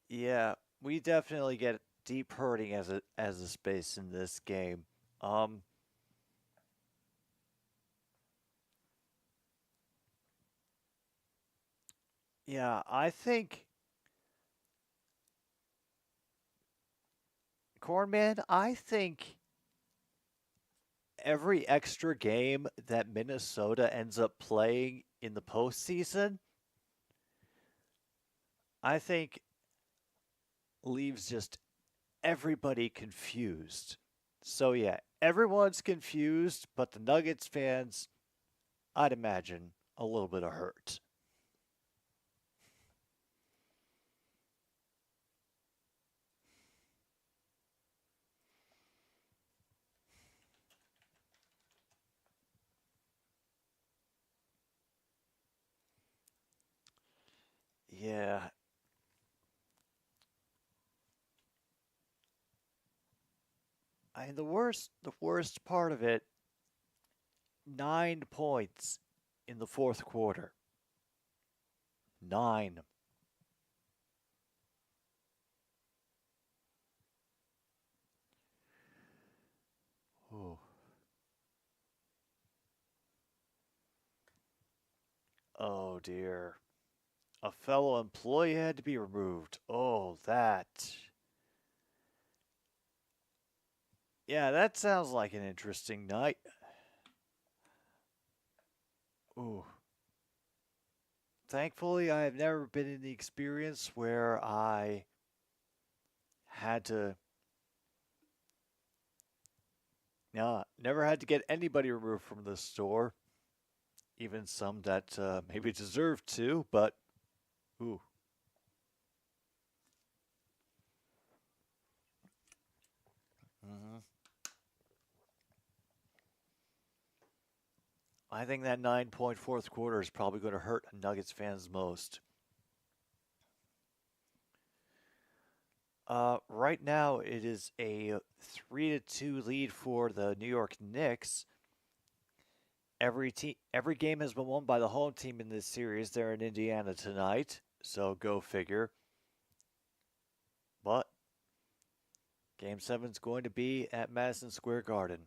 Yeah, we definitely get deep hurting as a space in this game. Yeah, I think Cornman, I think every extra game that Minnesota ends up playing in the postseason, I think leaves just everybody confused. So yeah, everyone's confused, but the Nuggets fans, I'd imagine, a little bit of hurt. Yeah. The worst part of it, 9 points in the fourth quarter. 9. Ooh. Oh dear. A fellow employee had to be removed. Oh, that. Yeah, that sounds like an interesting night. Ooh. Thankfully, I have never been in the experience where I had to. Yeah, never had to get anybody removed from the store. Even some that maybe deserved to, but ooh. hmm I think that 9 point fourth quarter is probably going to hurt Nuggets fans most. Right now, it is a 3-2 lead for the New York Knicks. Every game has been won by the home team in this series. They're in Indiana tonight, so go figure. But Game 7 is going to be at Madison Square Garden.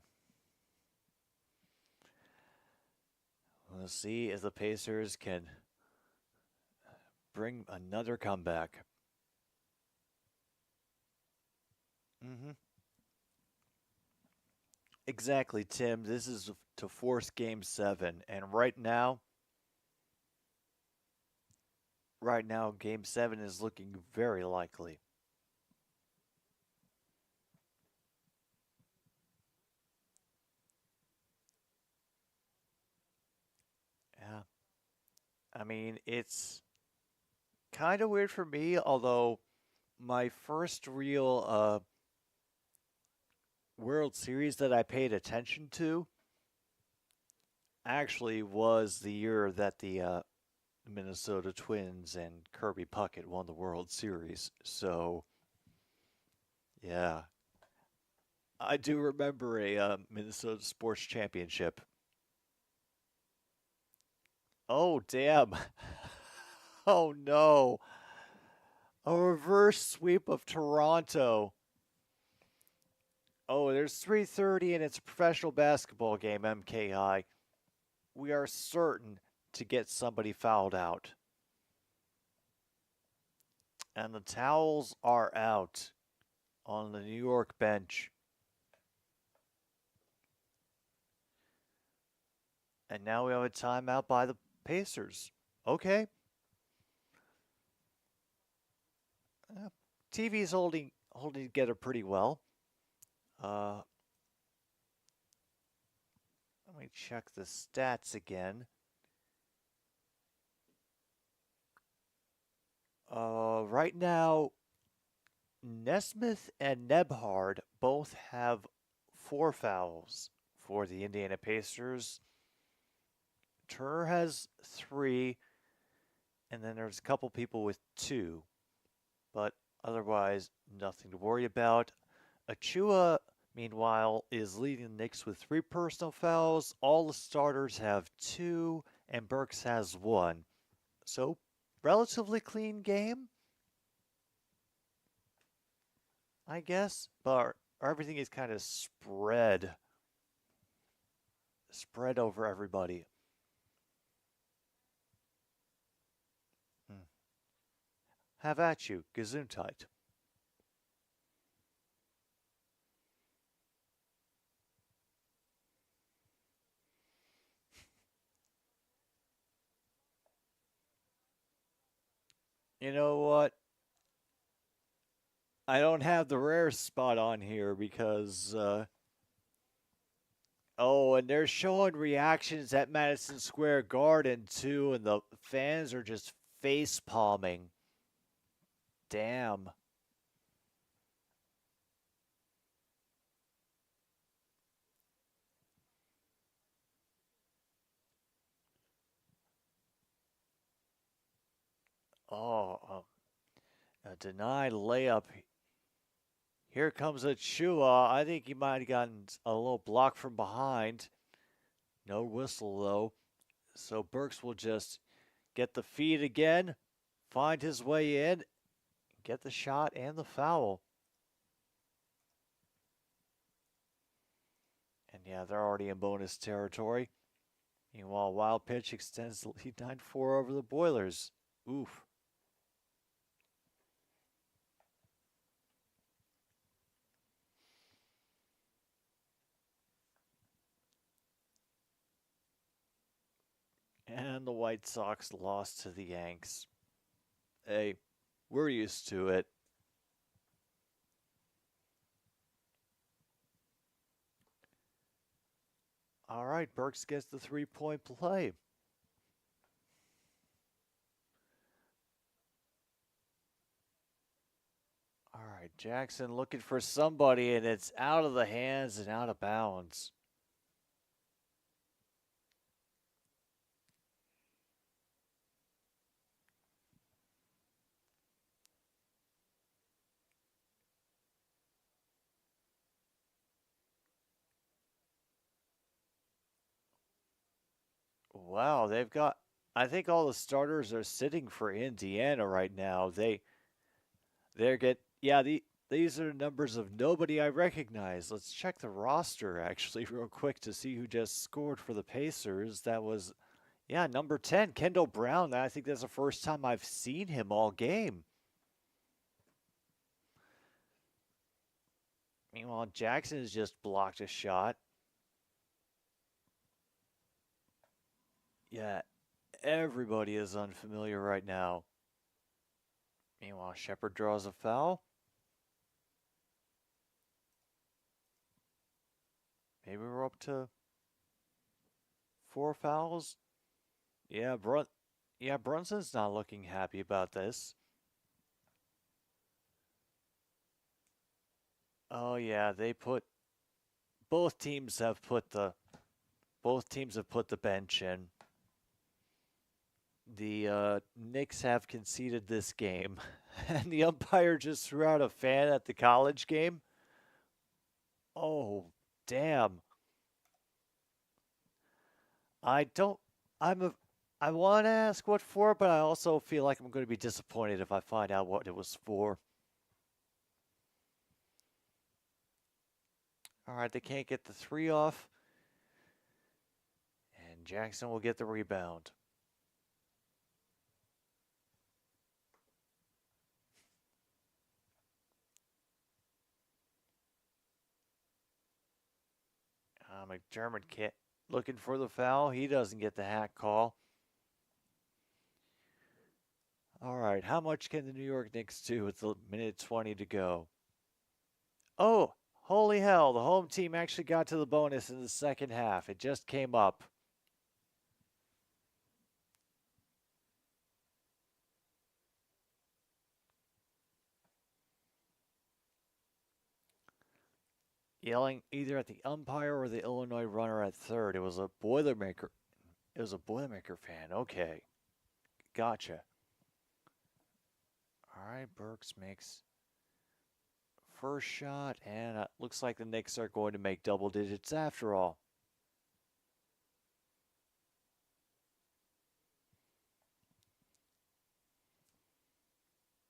We'll see if the Pacers can bring another comeback. Mm-hmm. Exactly, Tim. This is to force Game 7, and right now, Game 7 is looking very likely. Yeah, I mean it's kind of weird for me, although my first real World Series that I paid attention to actually was the year that the Minnesota Twins and Kirby Puckett won the World Series. So, yeah, I do remember a Minnesota Sports Championship. Oh, damn. Oh, no. A reverse sweep of Toronto. Oh, there's 3:30 and it's a professional basketball game, MKI. We are certain to get somebody fouled out. And the towels are out on the New York bench. And now we have a timeout by the Pacers. Okay. TV's holding together pretty well. Uh, Let me check the stats again. Right now, Nesmith and Nebhard both have 4 fouls for the Indiana Pacers. Turner has 3, and then there's a couple people with 2, but otherwise nothing to worry about. Achua, meanwhile, is leading the Knicks with 3 personal fouls. All the starters have 2, and Burks has 1. So, relatively clean game, I guess, but everything is kind of spread over everybody. Hmm. Have at you, Gesundheit. You know what? I don't have the rare spot on here because, oh, and they're showing reactions at Madison Square Garden too, and the fans are just face palming. Damn. Oh, a denied layup. Here comes Achua. I think he might have gotten a little block from behind. No whistle, though. So Burks will just get the feed again, find his way in, get the shot and the foul. And yeah, they're already in bonus territory. Meanwhile, Wild Pitch extends the lead 9-4 over the Boilers. Oof. And the White Sox lost to the Yanks. Hey, we're used to it. All right, Burks gets the 3-point play. All right, Jackson looking for somebody, and it's out of the hands and out of bounds. Wow, they've got. I think all the starters are sitting for Indiana right now. They're get. Yeah, these are numbers of nobody I recognize. Let's check the roster actually real quick to see who just scored for the Pacers. That was, yeah, number 10, Kendall Brown. I think that's the first time I've seen him all game. Meanwhile, Jackson has just blocked a shot. Yeah, everybody is unfamiliar right now. Meanwhile, Shepard draws a foul. Maybe we're up to 4 fouls. Yeah, Brunson's not looking happy about this. Oh yeah, both teams have put the bench in. The Knicks have conceded this game, and the umpire just threw out a fan at the college game. Oh, damn. I want to ask what for, but I also feel like I'm going to be disappointed if I find out what it was for. All right, they can't get the 3 off. And Jackson will get the rebound. McDermott can't, looking for the foul. He doesn't get the hack call. All right, how much can the New York Knicks do with a minute 20 to go? Oh, holy hell, the home team actually got to the bonus in the second half. It just came up. Yelling either at the umpire or the Illinois runner at third. It was a Boilermaker. It was a Boilermaker fan. Okay. Gotcha. All right, Burks makes first shot, and looks like the Knicks are going to make double digits after all.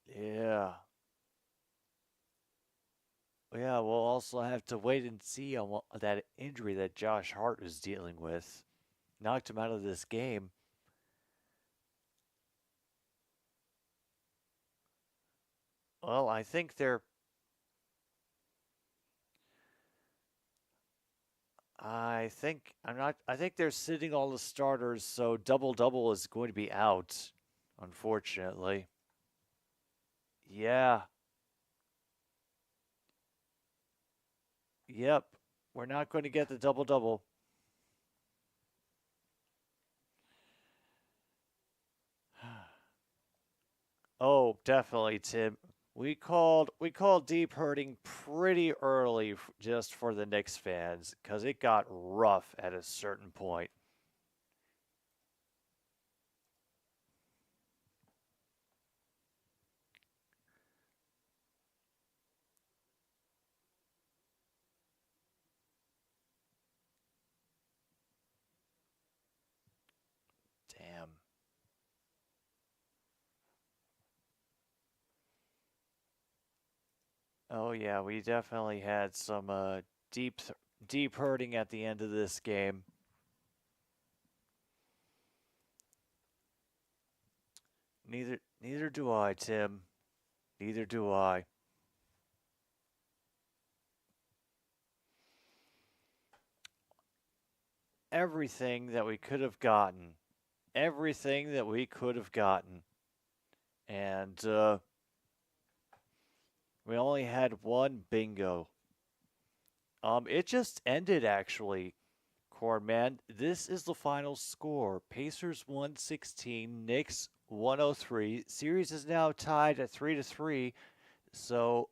Yeah. Yeah, we'll also have to wait and see on that injury that Josh Hart was dealing with. Knocked him out of this game. Well, I think they're I think they're sitting all the starters, so double is going to be out, unfortunately. Yeah. Yep. We're not going to get the double. Oh, definitely, Tim. We called deep hurting pretty early just for the Knicks fans because it got rough at a certain point. Oh yeah, we definitely had some deep deep hurting at the end of this game. Neither do I, Tim. Neither do I. Everything that we could have gotten. Everything that we could have gotten. And we only had one bingo. It just ended actually, Cornman. This is the final score. Pacers 116, Knicks 103. Series is now tied at 3-3. So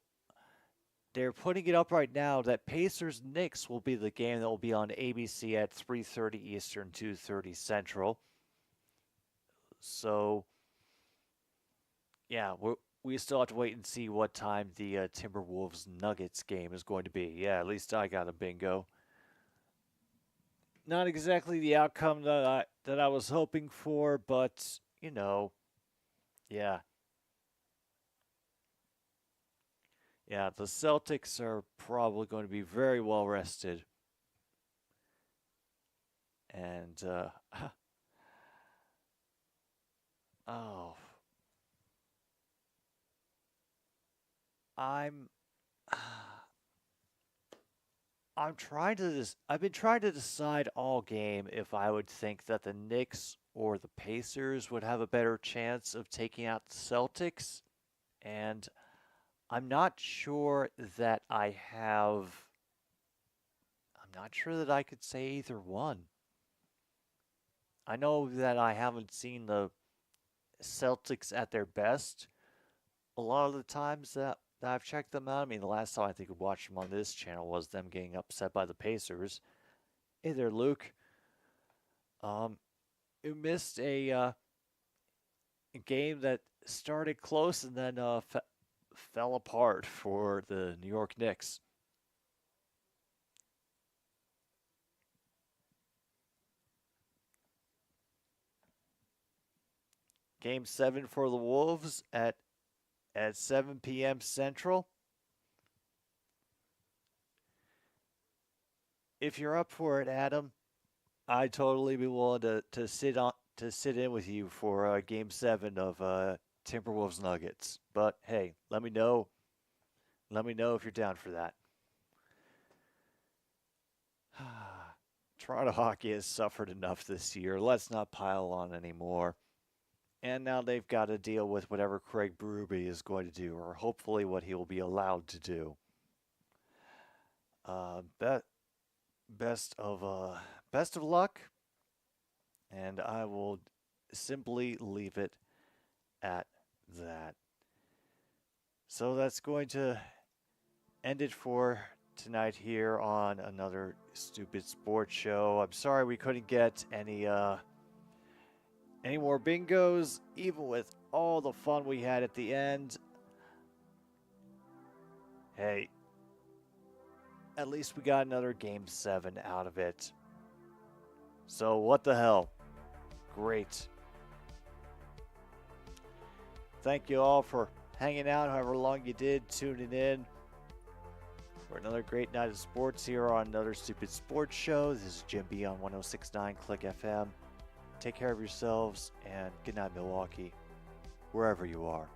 they're putting it up right now that Pacers Knicks will be the game that will be on ABC at 3:30 Eastern, 2:30 Central. So yeah, we still have to wait and see what time the Timberwolves Nuggets game is going to be. Yeah, at least I got a bingo. Not exactly the outcome that I was hoping for, but you know, yeah. Yeah, the Celtics are probably going to be very well rested. And oh, I'm I'm trying to I've been trying to decide all game if I would think that the Knicks or the Pacers would have a better chance of taking out the Celtics, and I'm not sure that I have. I'm not sure that I could say either one. I know that I haven't seen the Celtics at their best a lot of the times that I've checked them out. I mean, the last time I think I watched them on this channel was them getting upset by the Pacers. Hey there, Luke. You missed a game that started close and then fell apart for the New York Knicks. Game 7 for the Wolves at 7 p.m. Central. If you're up for it, Adam, I'd totally be willing to sit in with you for Game 7 of Timberwolves Nuggets. But hey, let me know. Let me know if you're down for that. Toronto hockey has suffered enough this year. Let's not pile on anymore. And now they've got to deal with whatever Craig Berube is going to do, or hopefully what he will be allowed to do. Best of luck, and I will simply leave it at that. So that's going to end it for tonight here on another Stupid Sports Show. I'm sorry we couldn't get any more bingos, even with all the fun we had at the end. Hey, at least we got another Game 7 out of it. So what the hell? Great. Thank you all for hanging out, however long you did, tuning in for another great night of sports here on another Stupid Sports Show. This is Jim B on 106.9 Click FM. Take care of yourselves, and good night, Milwaukee, wherever you are.